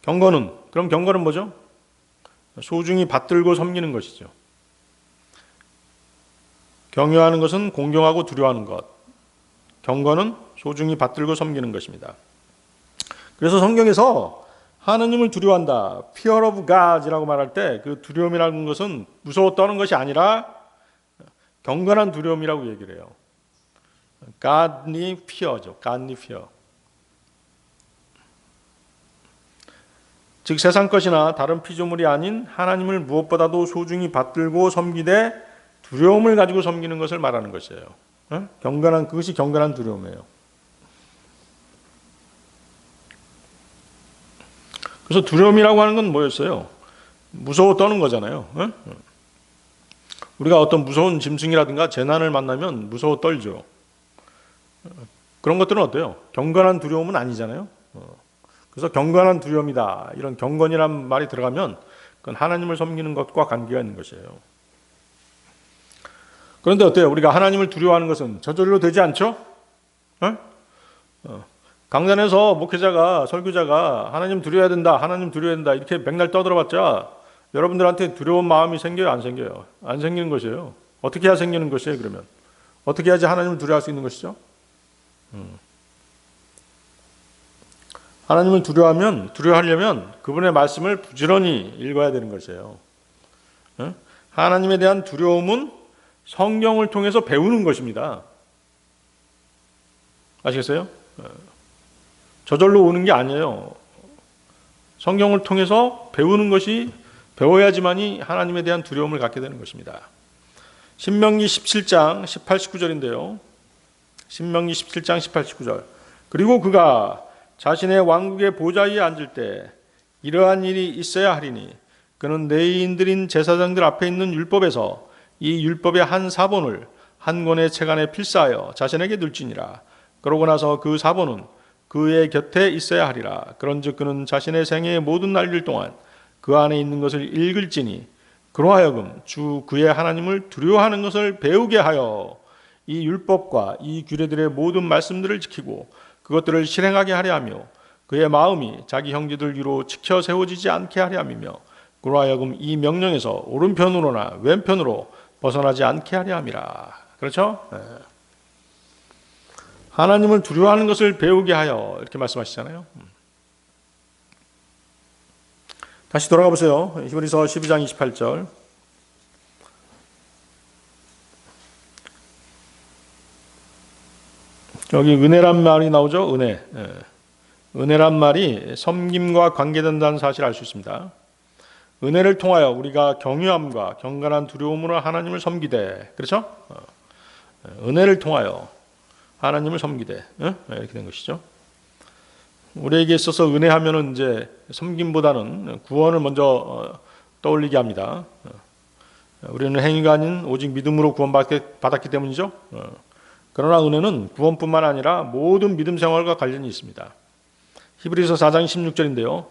S1: 그럼 경건은 뭐죠? 소중히 받들고 섬기는 것이죠. 경외하는 것은 공경하고 두려워하는 것. 경건은 소중히 받들고 섬기는 것입니다. 그래서 성경에서 하나님을 두려워한다, fear of God이라고 말할 때 그 두려움이라는 것은 무서워 떠는 것이 아니라 경건한 두려움이라고 얘기를 해요. godly fear죠. godly fear. 즉 세상 것이나 다른 피조물이 아닌 하나님을 무엇보다도 소중히 받들고 섬기되 두려움을 가지고 섬기는 것을 말하는 것이에요. 그것이 경건한 두려움이에요. 그래서 두려움이라고 하는 건 뭐였어요? 무서워 떠는 거잖아요. 우리가 어떤 무서운 짐승이라든가 재난을 만나면 무서워 떨죠. 그런 것들은 어때요? 경건한 두려움은 아니잖아요. 그래서 경건한 두려움이다, 이런 경건이란 말이 들어가면 그건 하나님을 섬기는 것과 관계가 있는 것이에요. 그런데 어때요? 우리가 하나님을 두려워하는 것은 저절로 되지 않죠? 강단에서 목회자가, 설교자가 하나님 두려워야 된다, 하나님 두려워야 된다 이렇게 맥날 떠들어봤자 여러분들한테 두려운 마음이 생겨요? 안 생겨요? 안 생기는 것이에요. 어떻게 해야 생기는 것이에요? 그러면 어떻게 해야지 하나님을 두려워할 수 있는 것이죠? 하나님을 두려워하려면 그분의 말씀을 부지런히 읽어야 되는 것이에요. 하나님에 대한 두려움은 성경을 통해서 배우는 것입니다. 아시겠어요? 저절로 오는 게 아니에요. 성경을 통해서 배워야지만이 하나님에 대한 두려움을 갖게 되는 것입니다. 신명기 17장 18, 19절인데요. 신명기 17장 18, 19절. 그리고 그가 자신의 왕국의 보좌 위에 앉을 때 이러한 일이 있어야 하리니 그는 레위인들인 제사장들 앞에 있는 율법에서 이 율법의 한 사본을 한 권의 책 안에 필사하여 자신에게 둘지니라. 그러고 나서 그 사본은 그의 곁에 있어야 하리라. 그런즉 그는 자신의 생애의 모든 날들 동안 그 안에 있는 것을 읽을지니 그로하여금 주 그의 하나님을 두려워하는 것을 배우게 하여 이 율법과 이 규례들의 모든 말씀들을 지키고 그것들을 실행하게 하려 하며 그의 마음이 자기 형제들 위로 지켜 세워지지 않게 하려 함이며 그로하여금 이 명령에서 오른편으로나 왼편으로 벗어나지 않게 하려 함이라. 그렇죠? 하나님을 두려워하는 것을 배우게 하여 이렇게 말씀하시잖아요. 다시 돌아가 보세요. 히브리서 12장 28절. 여기 은혜란 말이 나오죠. 은혜. 은혜란 말이 섬김과 관계된다는 사실을 알 수 있습니다. 은혜를 통하여 우리가 경유함과 경건한 두려움으로 하나님을 섬기되, 그렇죠? 은혜를 통하여 하나님을 섬기되, 이렇게 된 것이죠. 우리에게 있어서 은혜하면은 이제 섬김보다는 구원을 먼저 떠올리게 합니다. 우리는 행위가 아닌 오직 믿음으로 구원받았기 때문이죠. 그러나 은혜는 구원뿐만 아니라 모든 믿음 생활과 관련이 있습니다. 히브리서 4장 16절인데요.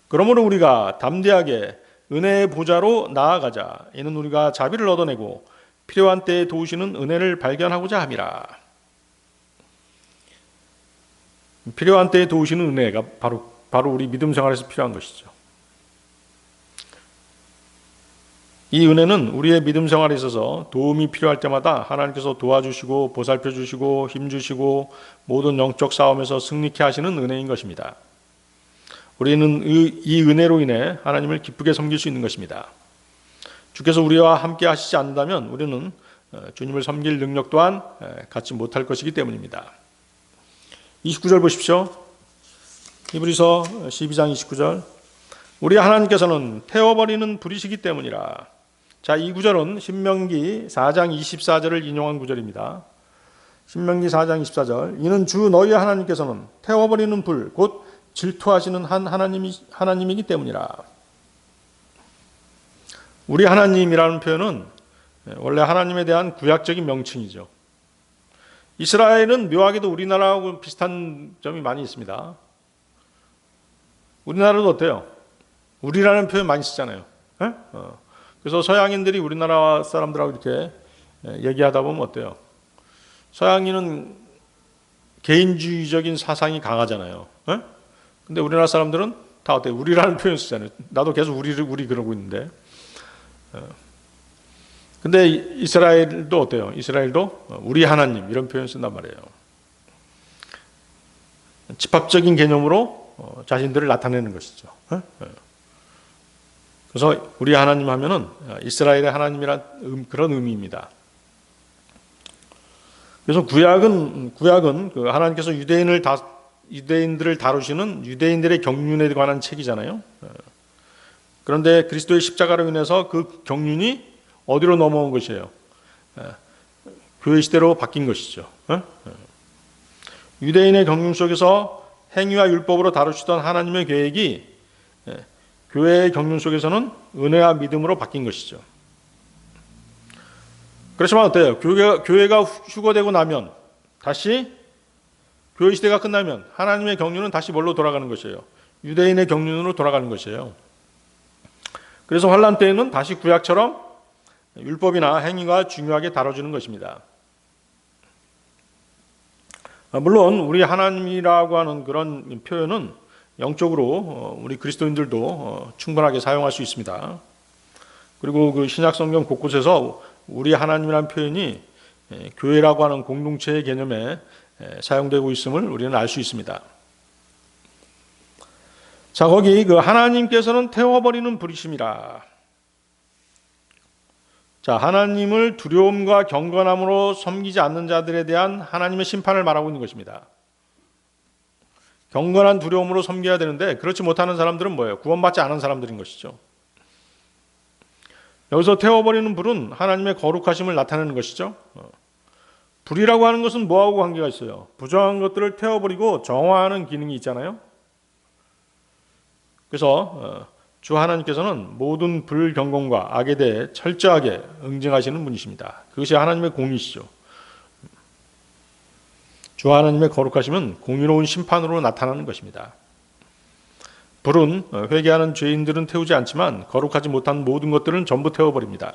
S1: 그러므로 우리가 담대하게 은혜의 보좌로 나아가자. 이는 우리가 자비를 얻어내고 필요한 때에 도우시는 은혜를 발견하고자 함이라. 필요한 때에 도우시는 은혜가 바로 우리 믿음 생활에서 필요한 것이죠. 이 은혜는 우리의 믿음 생활에 있어서 도움이 필요할 때마다 하나님께서 도와주시고 보살펴 주시고 힘주시고 모든 영적 싸움에서 승리케 하시는 은혜인 것입니다. 우리는 이 은혜로 인해 하나님을 기쁘게 섬길 수 있는 것입니다. 주께서 우리와 함께 하시지 않는다면 우리는 주님을 섬길 능력 또한 갖지 못할 것이기 때문입니다. 29절 보십시오. 히브리서 12장 29절. 우리 하나님께서는 태워버리는 불이시기 때문이라. 자, 이 구절은 신명기 4장 24절을 인용한 구절입니다. 신명기 4장 24절. 이는 주 너희 하나님께서는 태워버리는 불, 곧 질투하시는 한 하나님이기 때문이라. 우리 하나님이라는 표현은 원래 하나님에 대한 구약적인 명칭이죠. 이스라엘은 묘하게도 우리나라하고 비슷한 점이 많이 있습니다. 우리나라도 어때요? 우리라는 표현 많이 쓰잖아요. 그래서 서양인들이 우리나라 사람들하고 이렇게 얘기하다 보면 어때요? 서양인은 개인주의적인 사상이 강하잖아요. 근데 우리나라 사람들은 다 어때요? 우리라는 표현 쓰잖아요. 나도 계속 우리 그러고 있는데. 근데 이스라엘도 어때요? 이스라엘도 우리 하나님 이런 표현 쓴단 말이에요. 집합적인 개념으로 자신들을 나타내는 것이죠. 그래서 우리 하나님 하면은 이스라엘의 하나님이란 그런 의미입니다. 그래서 구약은 그 하나님께서 유대인들을 다루시는 유대인들의 경륜에 관한 책이잖아요. 그런데 그리스도의 십자가로 인해서 그 경륜이 어디로 넘어온 것이에요? 교회 시대로 바뀐 것이죠. 유대인의 경륜 속에서 행위와 율법으로 다루시던 하나님의 계획이 교회의 경륜 속에서는 은혜와 믿음으로 바뀐 것이죠. 그렇지만 어때요? 교회가 휴거되고 나면 다시 교회 시대가 끝나면 하나님의 경륜은 다시 뭘로 돌아가는 것이에요? 유대인의 경륜으로 돌아가는 것이에요. 그래서 환란 때에는 다시 구약처럼 율법이나 행위가 중요하게 다뤄지는 것입니다. 물론 우리 하나님이라고 하는 그런 표현은 영적으로 우리 그리스도인들도 충분하게 사용할 수 있습니다. 그리고 그 신약 성경 곳곳에서 우리 하나님이라는 표현이 교회라고 하는 공동체의 개념에 사용되고 있음을 우리는 알 수 있습니다. 자, 거기 그 하나님께서는 태워버리는 불이심이라. 자, 하나님을 두려움과 경건함으로 섬기지 않는 자들에 대한 하나님의 심판을 말하고 있는 것입니다. 경건한 두려움으로 섬겨야 되는데 그렇지 못하는 사람들은 뭐예요? 구원받지 않은 사람들인 것이죠. 여기서 태워버리는 불은 하나님의 거룩하심을 나타내는 것이죠. 불이라고 하는 것은 뭐하고 관계가 있어요? 부정한 것들을 태워버리고 정화하는 기능이 있잖아요. 그래서 주 하나님께서는 모든 불경건과 악에 대해 철저하게 응징하시는 분이십니다. 그것이 하나님의 공의시죠. 주 하나님의 거룩하심은 공의로운 심판으로 나타나는 것입니다. 불은 회개하는 죄인들은 태우지 않지만 거룩하지 못한 모든 것들은 전부 태워버립니다.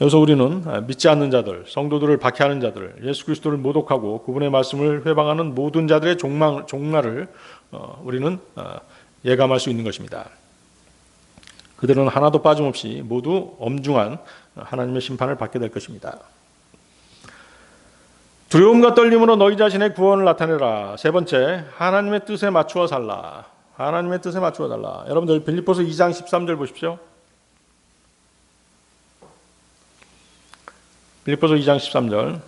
S1: 여기서 우리는 믿지 않는 자들, 성도들을 박해하는 자들, 예수 그리스도를 모독하고 그분의 말씀을 회방하는 모든 자들의 종말을 우리는 예감할 수 있는 것입니다. 그들은 하나도 빠짐없이 모두 엄중한 하나님의 심판을 받게 될 것입니다. 두려움과 떨림으로 너희 자신의 구원을 나타내라. 세 번째, 하나님의 뜻에 맞추어 살라. 하나님의 뜻에 맞추어 달라. 여러분들 빌립보서 2장 13절 보십시오. 빌립보서 2장 13절.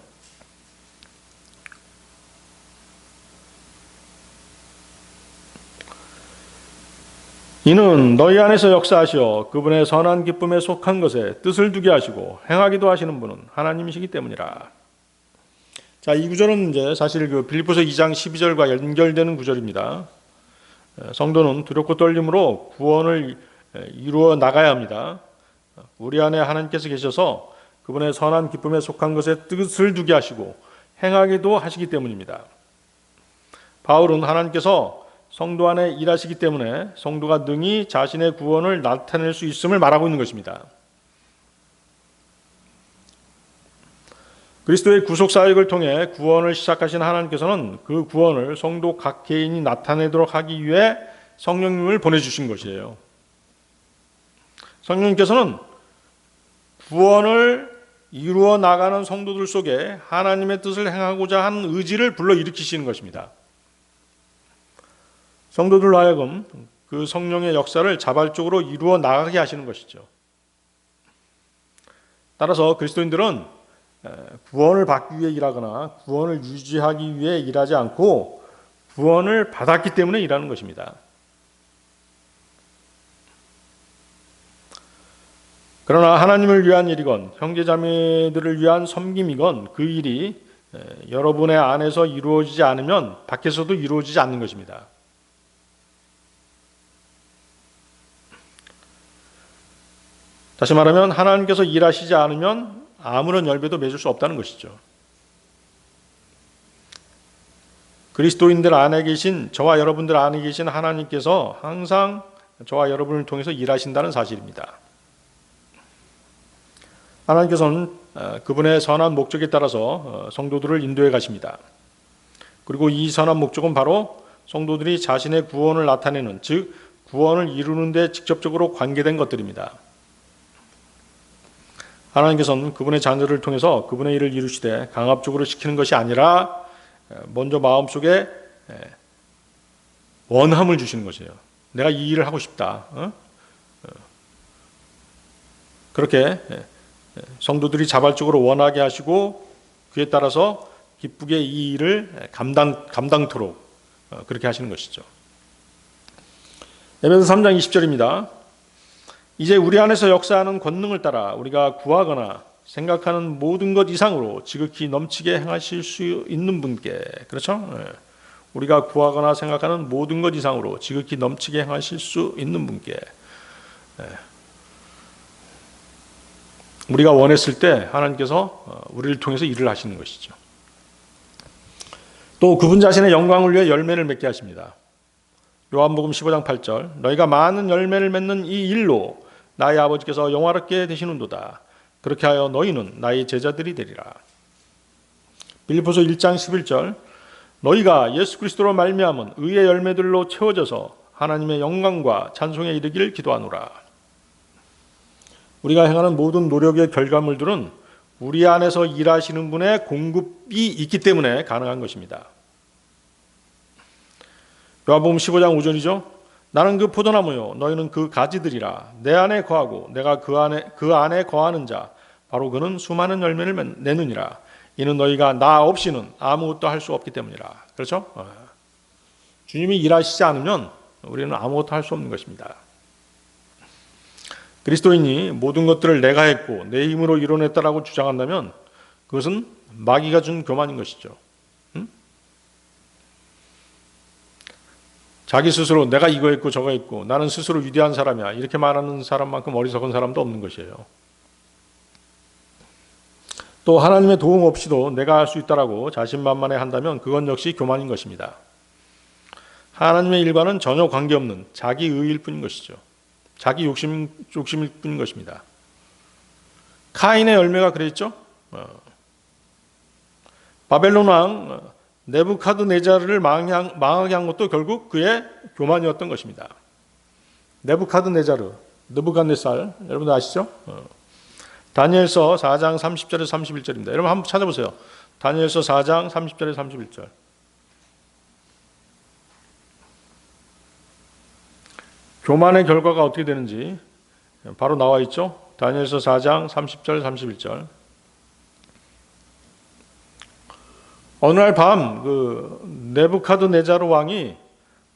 S1: 이는 너희 안에서 역사하시어 그분의 선한 기쁨에 속한 것에 뜻을 두게 하시고 행하기도 하시는 분은 하나님이시기 때문이라. 자, 이 구절은 이제 사실 그 빌립보서 2장 12절과 연결되는 구절입니다. 성도는 두렵고 떨림으로 구원을 이루어 나가야 합니다. 우리 안에 하나님께서 계셔서 그분의 선한 기쁨에 속한 것에 뜻을 두게 하시고 행하기도 하시기 때문입니다. 바울은 하나님께서 성도 안에 일하시기 때문에 성도가 능히 자신의 구원을 나타낼 수 있음을 말하고 있는 것입니다. 그리스도의 구속 사역을 통해 구원을 시작하신 하나님께서는 그 구원을 성도 각 개인이 나타내도록 하기 위해 성령님을 보내주신 것이에요. 성령님께서는 구원을 이루어 나가는 성도들 속에 하나님의 뜻을 행하고자 하는 의지를 불러일으키시는 것입니다. 성도들로 하여금 그 성령의 역사를 자발적으로 이루어 나가게 하시는 것이죠. 따라서 그리스도인들은 구원을 받기 위해 일하거나 구원을 유지하기 위해 일하지 않고 구원을 받았기 때문에 일하는 것입니다. 그러나 하나님을 위한 일이건 형제자매들을 위한 섬김이건 그 일이 여러분의 안에서 이루어지지 않으면 밖에서도 이루어지지 않는 것입니다. 다시 말하면 하나님께서 일하시지 않으면 아무런 열매도 맺을 수 없다는 것이죠. 그리스도인들 안에 계신 저와 여러분들 안에 계신 하나님께서 항상 저와 여러분을 통해서 일하신다는 사실입니다. 하나님께서는 그분의 선한 목적에 따라서 성도들을 인도해 가십니다. 그리고 이 선한 목적은 바로 성도들이 자신의 구원을 나타내는, 즉 구원을 이루는 데 직접적으로 관계된 것들입니다. 하나님께서는 그분의 자녀를 통해서 그분의 일을 이루시되 강압적으로 시키는 것이 아니라 먼저 마음속에 원함을 주시는 것이에요. 내가 이 일을 하고 싶다. 그렇게 성도들이 자발적으로 원하게 하시고 그에 따라서 기쁘게 이 일을 감당토록 그렇게 하시는 것이죠. 에베소 3장 20절입니다. 이제 우리 안에서 역사하는 권능을 따라 우리가 구하거나 생각하는 모든 것 이상으로 지극히 넘치게 행하실 수 있는 분께, 그렇죠? 우리가 구하거나 생각하는 모든 것 이상으로 지극히 넘치게 행하실 수 있는 분께, 우리가 원했을 때 하나님께서 우리를 통해서 일을 하시는 것이죠. 또 그분 자신의 영광을 위해 열매를 맺게 하십니다. 요한복음 15장 8절, 너희가 많은 열매를 맺는 이 일로 나의 아버지께서 영화롭게 되시는도다. 그렇게 하여 너희는 나의 제자들이 되리라. 빌립보서 1장 11절, 너희가 예수 그리스도로 말미암은 의의 열매들로 채워져서 하나님의 영광과 찬송에 이르기를 기도하노라. 우리가 행하는 모든 노력의 결과물들은 우리 안에서 일하시는 분의 공급이 있기 때문에 가능한 것입니다. 요한복음 15장 5절이죠. 나는 그 포도나무요 너희는 그 가지들이라. 내 안에 거하고 내가 그 안에 거하는 자 바로 그는 수많은 열매를 내느니라. 이는 너희가 나 없이는 아무것도 할 수 없기 때문이라. 그렇죠? 주님이 일하시지 않으면 우리는 아무것도 할 수 없는 것입니다. 그리스도인이 모든 것들을 내가 했고 내 힘으로 이뤄냈다라고 주장한다면 그것은 마귀가 준 교만인 것이죠. 자기 스스로 내가 이거 했고 저거 했고 나는 스스로 위대한 사람이야 이렇게 말하는 사람만큼 어리석은 사람도 없는 것이에요. 또 하나님의 도움 없이도 내가 할 수 있다라고 자신만만해 한다면 그건 역시 교만인 것입니다. 하나님의 일과는 전혀 관계없는 자기 의일 뿐인 것이죠. 자기 욕심일 뿐인 것입니다. 카인의 열매가 그랬죠. 바벨론 왕 네부카드네자르를 망하게 한 것도 결국 그의 교만이었던 것입니다. 느부갓네살 여러분들 아시죠? 다니엘서 4장 30절에서 31절입니다. 여러분 한번 찾아보세요. 다니엘서 4장 30절에 31절. 교만의 결과가 어떻게 되는지 바로 나와 있죠. 다니엘서 4장 30절 31절. 어느 날 밤 네부카드네자르 왕이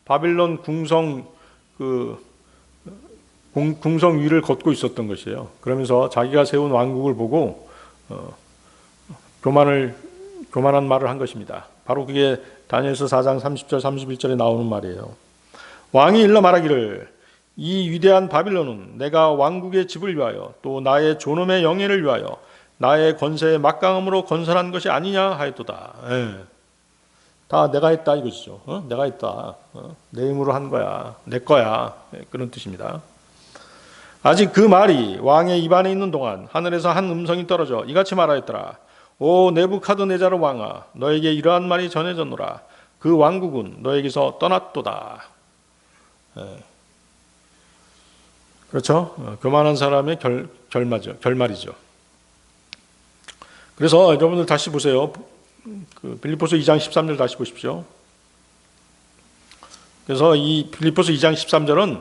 S1: 바빌론 궁성 궁성 위를 걷고 있었던 것이에요. 그러면서 자기가 세운 왕국을 보고 교만한 말을 한 것입니다. 바로 그게 다니엘서 4장 30절 31절에 나오는 말이에요. 왕이 일러 말하기를 이 위대한 바빌론은 내가 왕국의 집을 위하여 또 나의 존엄의 영예를 위하여 나의 권세의 막강함으로 건설한 것이 아니냐 하였도다. 다 내가 했다 이것이죠. 내가 했다. 내 힘으로 한 거야. 내 거야. 그런 뜻입니다. 아직 그 말이 왕의 입안에 있는 동안 하늘에서 한 음성이 떨어져 이같이 말하였더라. 오 네부카드네자르 왕아, 너에게 이러한 말이 전해졌노라. 그 왕국은 너에게서 떠났도다. 그렇죠? 교만한 사람의 결말이죠. 그래서 여러분들 다시 보세요. 빌립보서 2장 13절 다시 보십시오. 그래서 이 빌립보서 2장 13절은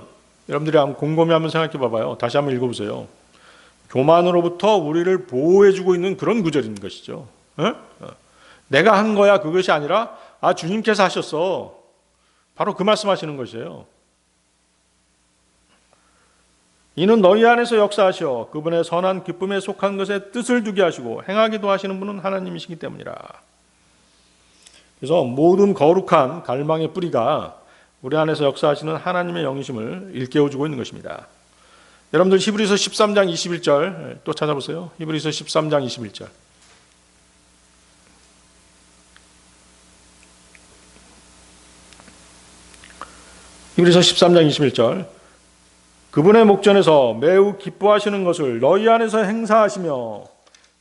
S1: 여러분들이 한번 곰곰이 한번 생각해 봐봐요. 다시 한번 읽어보세요. 교만으로부터 우리를 보호해주고 있는 그런 구절인 것이죠. 내가 한 거야 그것이 아니라 주님께서 하셨어. 바로 그 말씀하시는 것이에요. 이는 너희 안에서 역사하시어 그분의 선한 기쁨에 속한 것에 뜻을 두게 하시고 행하기도 하시는 분은 하나님이시기 때문이라. 그래서 모든 거룩한 갈망의 뿌리가 우리 안에서 역사하시는 하나님의 영이심을 일깨워주고 있는 것입니다. 여러분들 히브리서 13장 21절 또 찾아보세요. 히브리서 13장 21절. 히브리서 13장 21절. 그분의 목전에서 매우 기뻐하시는 것을 너희 안에서 행사하시며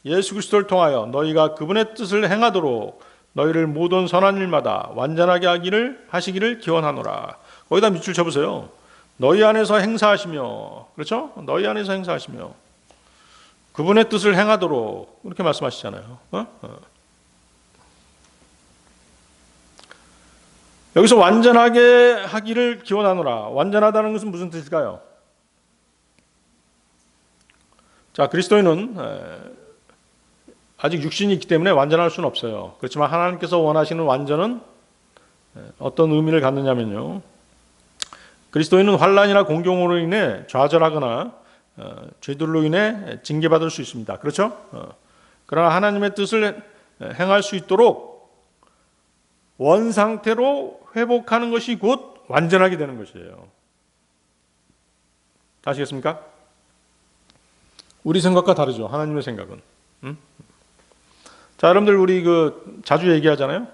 S1: 예수 그리스도를 통하여 너희가 그분의 뜻을 행하도록 너희를 모든 선한 일마다 완전하게 하시기를 기원하노라. 거기다 밑줄 쳐보세요. 너희 안에서 행사하시며, 그렇죠? 너희 안에서 행사하시며 그분의 뜻을 행하도록 이렇게 말씀하시잖아요. 여기서 완전하게 하기를 기원하노라. 완전하다는 것은 무슨 뜻일까요? 자, 그리스도인은 아직 육신이 있기 때문에 완전할 수는 없어요. 그렇지만 하나님께서 원하시는 완전은 어떤 의미를 갖느냐면요. 그리스도인은 환난이나 공경으로 인해 좌절하거나 죄들로 인해 징계받을 수 있습니다. 그렇죠? 그러나 하나님의 뜻을 행할 수 있도록 원상태로 회복하는 것이 곧 완전하게 되는 것이에요. 아시겠습니까? 우리 생각과 다르죠. 하나님의 생각은. 자, 여러분들 우리 자주 얘기하잖아요.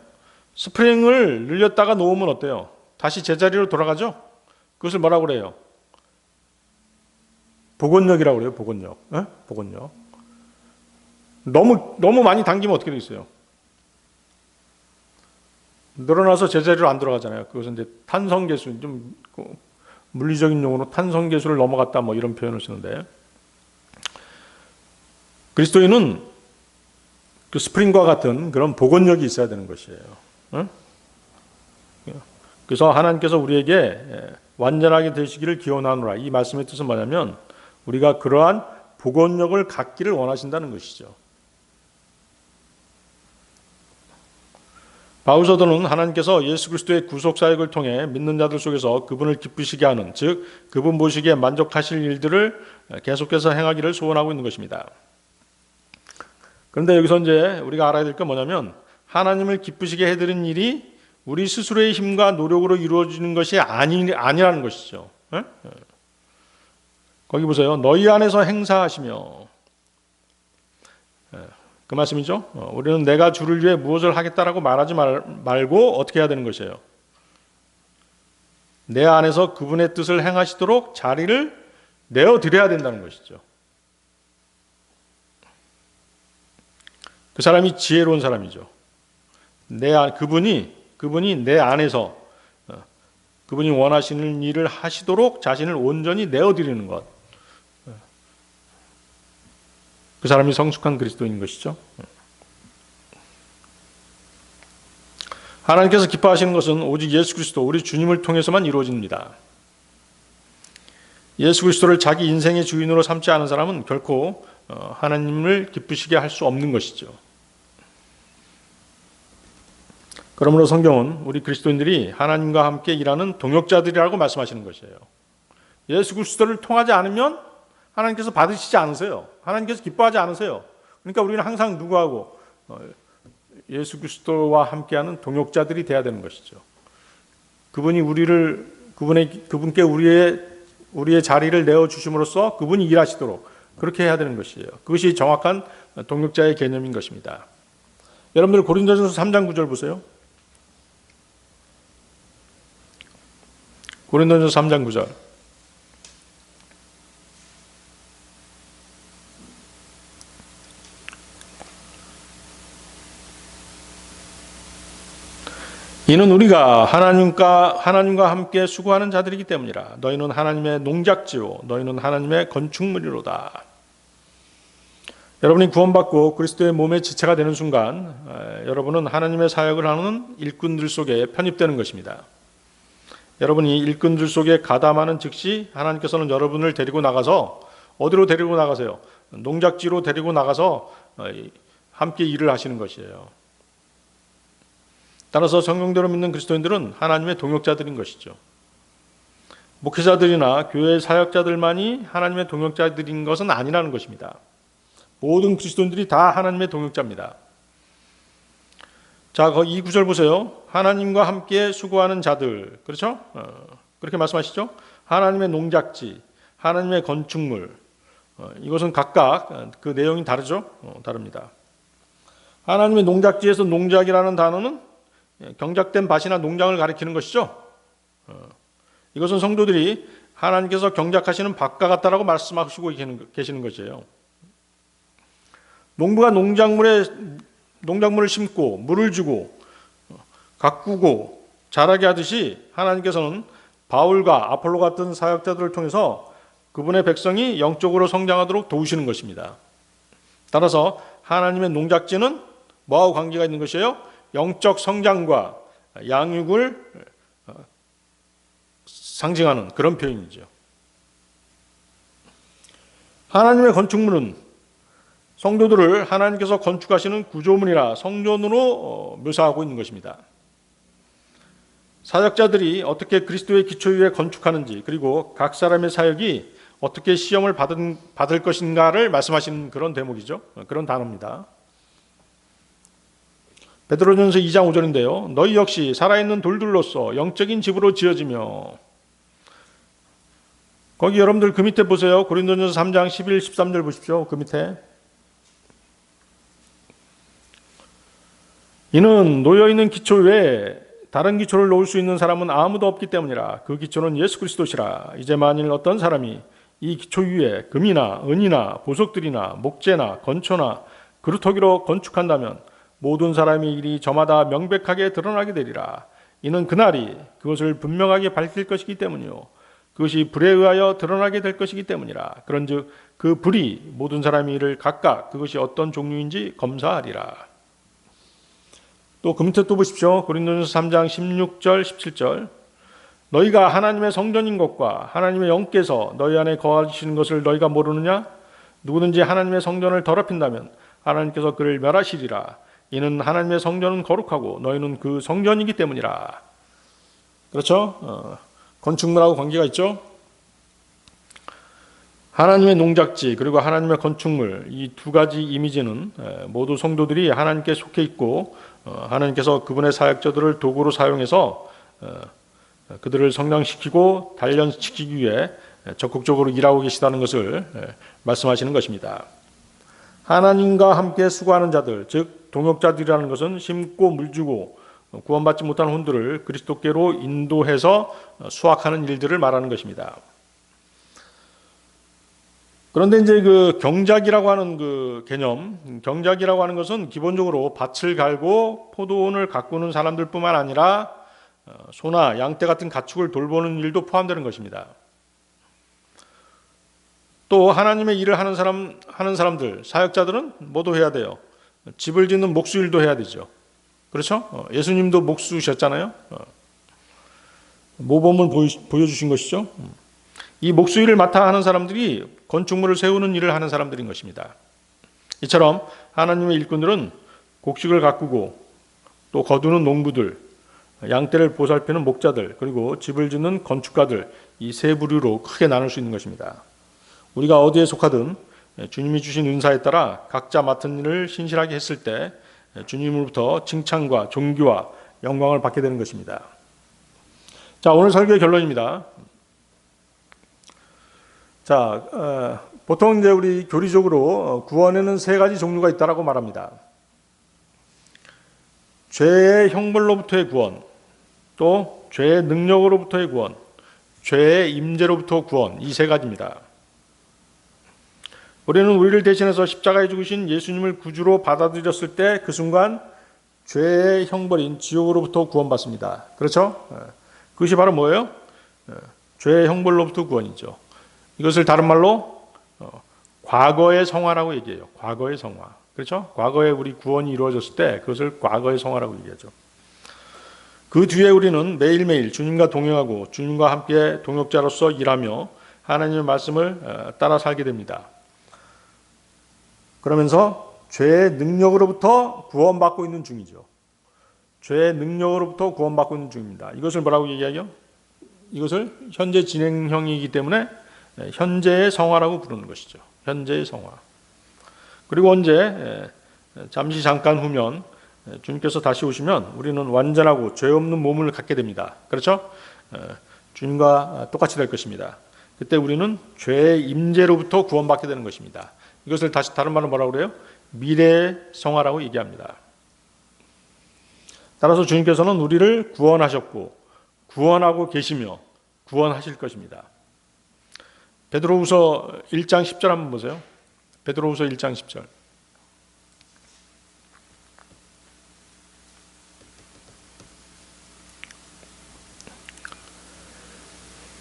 S1: 스프링을 늘렸다가 놓으면 어때요? 다시 제자리로 돌아가죠? 그것을 뭐라고 그래요? 복원력이라고 그래요. 복원력. 복원력. 너무 많이 당기면 어떻게 되겠어요? 늘어나서 제자리로 안 들어가잖아요. 그것은 이제 탄성계수, 좀 물리적인 용어로 탄성계수를 넘어갔다 뭐 이런 표현을 쓰는데, 그리스도인은 그 스프링과 같은 그런 복원력이 있어야 되는 것이에요. 그래서 하나님께서 우리에게 완전하게 되시기를 기원하노라. 이 말씀의 뜻은 뭐냐면 우리가 그러한 복원력을 갖기를 원하신다는 것이죠. 바울 사도는 하나님께서 예수 그리스도의 구속 사역을 통해 믿는 자들 속에서 그분을 기쁘시게 하는, 즉 그분 보시기에 만족하실 일들을 계속해서 행하기를 소원하고 있는 것입니다. 그런데 여기서 이제 우리가 알아야 될 건 뭐냐면 하나님을 기쁘시게 해드리는 일이 우리 스스로의 힘과 노력으로 이루어지는 것이 아니라는 것이죠. 거기 보세요. 너희 안에서 행사하시며, 그 말씀이죠. 우리는 내가 주를 위해 무엇을 하겠다라고 말하지 말고 어떻게 해야 되는 것이에요? 내 안에서 그분의 뜻을 행하시도록 자리를 내어드려야 된다는 것이죠. 그 사람이 지혜로운 사람이죠. 그분이 내 안에서 그분이 원하시는 일을 하시도록 자신을 온전히 내어드리는 것. 그 사람이 성숙한 그리스도인인 것이죠. 하나님께서 기뻐하시는 것은 오직 예수 그리스도, 우리 주님을 통해서만 이루어집니다. 예수 그리스도를 자기 인생의 주인으로 삼지 않은 사람은 결코 하나님을 기쁘시게 할 수 없는 것이죠. 그러므로 성경은 우리 그리스도인들이 하나님과 함께 일하는 동역자들이라고 말씀하시는 것이에요. 예수 그리스도를 통하지 않으면 하나님께서 받으시지 않으세요. 하나님께서 기뻐하지 않으세요. 그러니까 우리는 항상 누구하고 예수 그리스도와 함께하는 동역자들이 되어야 되는 것이죠. 그분께 우리의 자리를 내어 주심으로써 그분이 일하시도록 그렇게 해야 되는 것이에요. 그것이 정확한 동역자의 개념인 것입니다. 여러분들 고린도전서 3장 9절 보세요. 고린도전서 3장 9절. 이는 우리가 하나님과 함께 수고하는 자들이기 때문이라. 너희는 하나님의 농작지요 너희는 하나님의 건축물이로다. 여러분이 구원받고 그리스도의 몸의 지체가 되는 순간 여러분은 하나님의 사역을 하는 일꾼들 속에 편입되는 것입니다. 여러분이 일꾼들 속에 가담하는 즉시 하나님께서는 여러분을 데리고 나가서 어디로 데리고 나가세요? 농작지로 데리고 나가서 함께 일을 하시는 것이에요. 따라서 성경대로 믿는 그리스도인들은 하나님의 동역자들인 것이죠. 목회자들이나 교회 사역자들만이 하나님의 동역자들인 것은 아니라는 것입니다. 모든 그리스도인들이 다 하나님의 동역자입니다. 자, 이 구절 보세요. 하나님과 함께 수고하는 자들, 그렇죠? 그렇게 말씀하시죠. 하나님의 농작지, 하나님의 건축물, 이것은 각각 그 내용이 다르죠? 다릅니다. 하나님의 농작지에서 농작이라는 단어는 경작된 밭이나 농장을 가리키는 것이죠. 이것은 성도들이 하나님께서 경작하시는 밭과 같다라고 말씀하시고 계시는 것이에요. 농부가 농작물을 심고 물을 주고 가꾸고 자라게 하듯이 하나님께서는 바울과 아폴로 같은 사역자들을 통해서 그분의 백성이 영적으로 성장하도록 도우시는 것입니다. 따라서 하나님의 농작지는 뭐하고 관계가 있는 것이에요? 영적 성장과 양육을 상징하는 그런 표현이죠. 하나님의 건축물은 성도들을 하나님께서 건축하시는 구조물이라 성전으로 묘사하고 있는 것입니다. 사역자들이 어떻게 그리스도의 기초 위에 건축하는지, 그리고 각 사람의 사역이 어떻게 시험을 받을 것인가를 말씀하시는 그런 대목이죠. 그런 단어입니다. 베드로전서 2장 5절인데요. 너희 역시 살아있는 돌들로서 영적인 집으로 지어지며, 거기 여러분들 그 밑에 보세요. 고린도전서 3장 11, 13절 보십시오. 그 밑에. 이는 놓여있는 기초 외에 다른 기초를 놓을 수 있는 사람은 아무도 없기 때문이라. 그 기초는 예수 그리스도시라. 이제 만일 어떤 사람이 이 기초 위에 금이나 은이나 보석들이나 목재나 건초나 그루터기로 건축한다면 모든 사람의 일이 저마다 명백하게 드러나게 되리라. 이는 그날이 그것을 분명하게 밝힐 것이기 때문이요 그것이 불에 의하여 드러나게 될 것이기 때문이라. 그런즉 그 불이 모든 사람의 일을 각각 그것이 어떤 종류인지 검사하리라. 또 그 밑에 또 보십시오. 고린도전서 3장 16절 17절. 너희가 하나님의 성전인 것과 하나님의 영께서 너희 안에 거하시는 것을 너희가 모르느냐? 누구든지 하나님의 성전을 더럽힌다면 하나님께서 그를 멸하시리라. 이는 하나님의 성전은 거룩하고 너희는 그 성전이기 때문이라. 그렇죠? 건축물하고 관계가 있죠. 하나님의 농작지 그리고 하나님의 건축물, 이 두 가지 이미지는 모두 성도들이 하나님께 속해 있고 하나님께서 그분의 사역자들을 도구로 사용해서 그들을 성장시키고 단련시키기 위해 적극적으로 일하고 계시다는 것을 말씀하시는 것입니다. 하나님과 함께 수고하는 자들, 즉 동역자들이라는 것은 심고 물주고 구원받지 못한 혼들을 그리스도께로 인도해서 수확하는 일들을 말하는 것입니다. 그런데 이제 그 경작이라고 하는 그 개념, 경작이라고 하는 것은 기본적으로 밭을 갈고 포도원을 가꾸는 사람들뿐만 아니라 소나 양떼 같은 가축을 돌보는 일도 포함되는 것입니다. 또 하나님의 일을 하는 사람들, 사역자들은 뭐도 해야 돼요? 집을 짓는 목수일도 해야 되죠. 그렇죠? 예수님도 목수셨잖아요. 모범을 보여주신 것이죠. 이 목수 일을 맡아 하는 사람들이 건축물을 세우는 일을 하는 사람들인 것입니다. 이처럼 하나님의 일꾼들은 곡식을 가꾸고 또 거두는 농부들, 양떼를 보살피는 목자들, 그리고 집을 짓는 건축가들, 이 세 부류로 크게 나눌 수 있는 것입니다. 우리가 어디에 속하든 주님이 주신 은사에 따라 각자 맡은 일을 신실하게 했을 때 주님으로부터 칭찬과 존귀와 영광을 받게 되는 것입니다. 자, 오늘 설교의 결론입니다. 자, 보통 이제 우리 교리적으로 구원에는 세 가지 종류가 있다라고 말합니다. 죄의 형벌로부터의 구원, 또 죄의 능력으로부터의 구원, 죄의 임재로부터 구원, 이 세 가지입니다. 우리는 우리를 대신해서 십자가에 죽으신 예수님을 구주로 받아들였을 때 그 순간 죄의 형벌인 지옥으로부터 구원받습니다. 그렇죠? 그것이 바로 뭐예요? 죄의 형벌로부터 구원이죠. 이것을 다른 말로 과거의 성화라고 얘기해요. 과거의 성화. 그렇죠? 과거에 우리 구원이 이루어졌을 때 그것을 과거의 성화라고 얘기하죠. 그 뒤에 우리는 매일매일 주님과 동행하고 주님과 함께 동역자로서 일하며 하나님의 말씀을 따라 살게 됩니다. 그러면서 죄의 능력으로부터 구원받고 있는 중이죠. 죄의 능력으로부터 구원받고 있는 중입니다. 이것을 뭐라고 얘기하죠? 이것을 현재 진행형이기 때문에 현재의 성화라고 부르는 것이죠. 현재의 성화. 그리고 언제 잠시 잠깐 후면 주님께서 다시 오시면 우리는 완전하고 죄 없는 몸을 갖게 됩니다. 그렇죠? 주님과 똑같이 될 것입니다. 그때 우리는 죄의 임재로부터 구원받게 되는 것입니다. 이것을 다시 다른 말로 뭐라고 그래요? 미래의 성화라고 얘기합니다. 따라서 주님께서는 우리를 구원하셨고 구원하고 계시며 구원하실 것입니다. 베드로후서 1장 10절 한번 보세요. 베드로후서 1장 10절.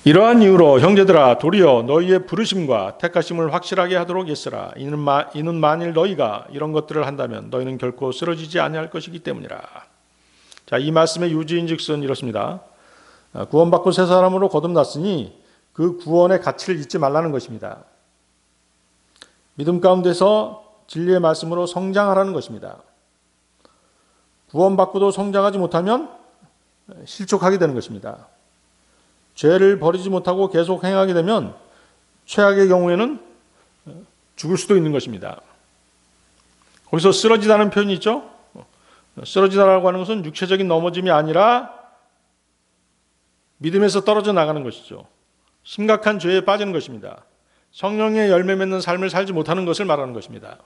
S1: 이러한 이유로 형제들아 도리어 너희의 부르심과 택하심을 확실하게 하도록 애쓰라. 이는 만일 너희가 이런 것들을 한다면 너희는 결코 쓰러지지 아니할 것이기 때문이라. 자, 이 말씀의 요지인즉슨 이렇습니다. 구원받고 새 사람으로 거듭났으니 그 구원의 가치를 잊지 말라는 것입니다. 믿음 가운데서 진리의 말씀으로 성장하라는 것입니다. 구원받고도 성장하지 못하면 실족하게 되는 것입니다. 죄를 버리지 못하고 계속 행하게 되면 최악의 경우에는 죽을 수도 있는 것입니다. 거기서 쓰러지다는 표현이 있죠. 쓰러지다라고 하는 것은 육체적인 넘어짐이 아니라 믿음에서 떨어져 나가는 것이죠. 심각한 죄에 빠지는 것입니다. 성령의 열매 맺는 삶을 살지 못하는 것을 말하는 것입니다.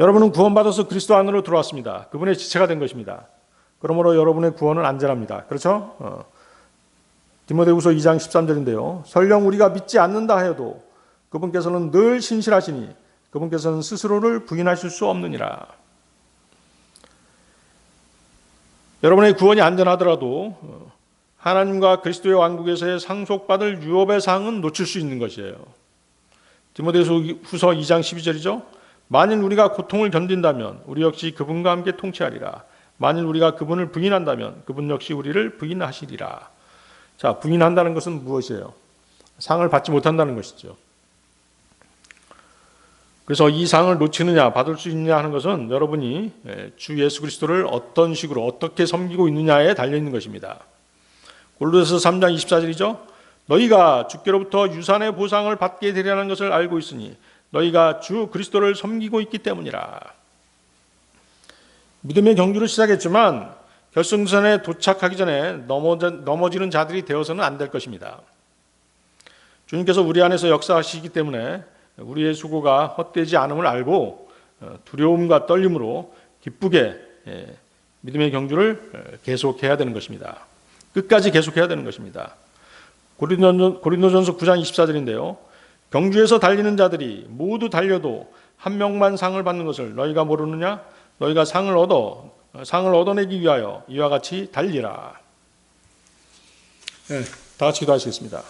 S1: 여러분은 구원받아서 그리스도 안으로 들어왔습니다. 그분의 지체가 된 것입니다. 그러므로 여러분의 구원은 안전합니다. 그렇죠? 디모데후서 2장 13절인데요. 설령 우리가 믿지 않는다 하여도 그분께서는 늘 신실하시니 그분께서는 스스로를 부인하실 수 없느니라. 여러분의 구원이 안전하더라도 하나님과 그리스도의 왕국에서의 상속받을 유업의 사항은 놓칠 수 있는 것이에요. 디모데후서 2장 12절이죠. 만일 우리가 고통을 견딘다면 우리 역시 그분과 함께 통치하리라. 만일 우리가 그분을 부인한다면 그분 역시 우리를 부인하시리라. 자, 부인한다는 것은 무엇이에요? 상을 받지 못한다는 것이죠. 그래서 이 상을 놓치느냐 받을 수 있느냐 하는 것은 여러분이 주 예수 그리스도를 어떤 식으로 어떻게 섬기고 있느냐에 달려있는 것입니다. 골로새서 3장 24절이죠. 너희가 주께로부터 유산의 보상을 받게 되리라는 것을 알고 있으니 너희가 주 그리스도를 섬기고 있기 때문이라. 믿음의 경주를 시작했지만 결승선에 도착하기 전에 넘어지는 자들이 되어서는 안 될 것입니다. 주님께서 우리 안에서 역사하시기 때문에 우리의 수고가 헛되지 않음을 알고 두려움과 떨림으로 기쁘게 믿음의 경주를 계속해야 되는 것입니다. 끝까지 계속해야 되는 것입니다. 고린도전서 9장 24절인데요. 경주에서 달리는 자들이 모두 달려도 한 명만 상을 받는 것을 너희가 모르느냐? 너희가 상을 얻어내기 위하여 이와 같이 달리라. 네, 다 같이 기도하시겠습니다.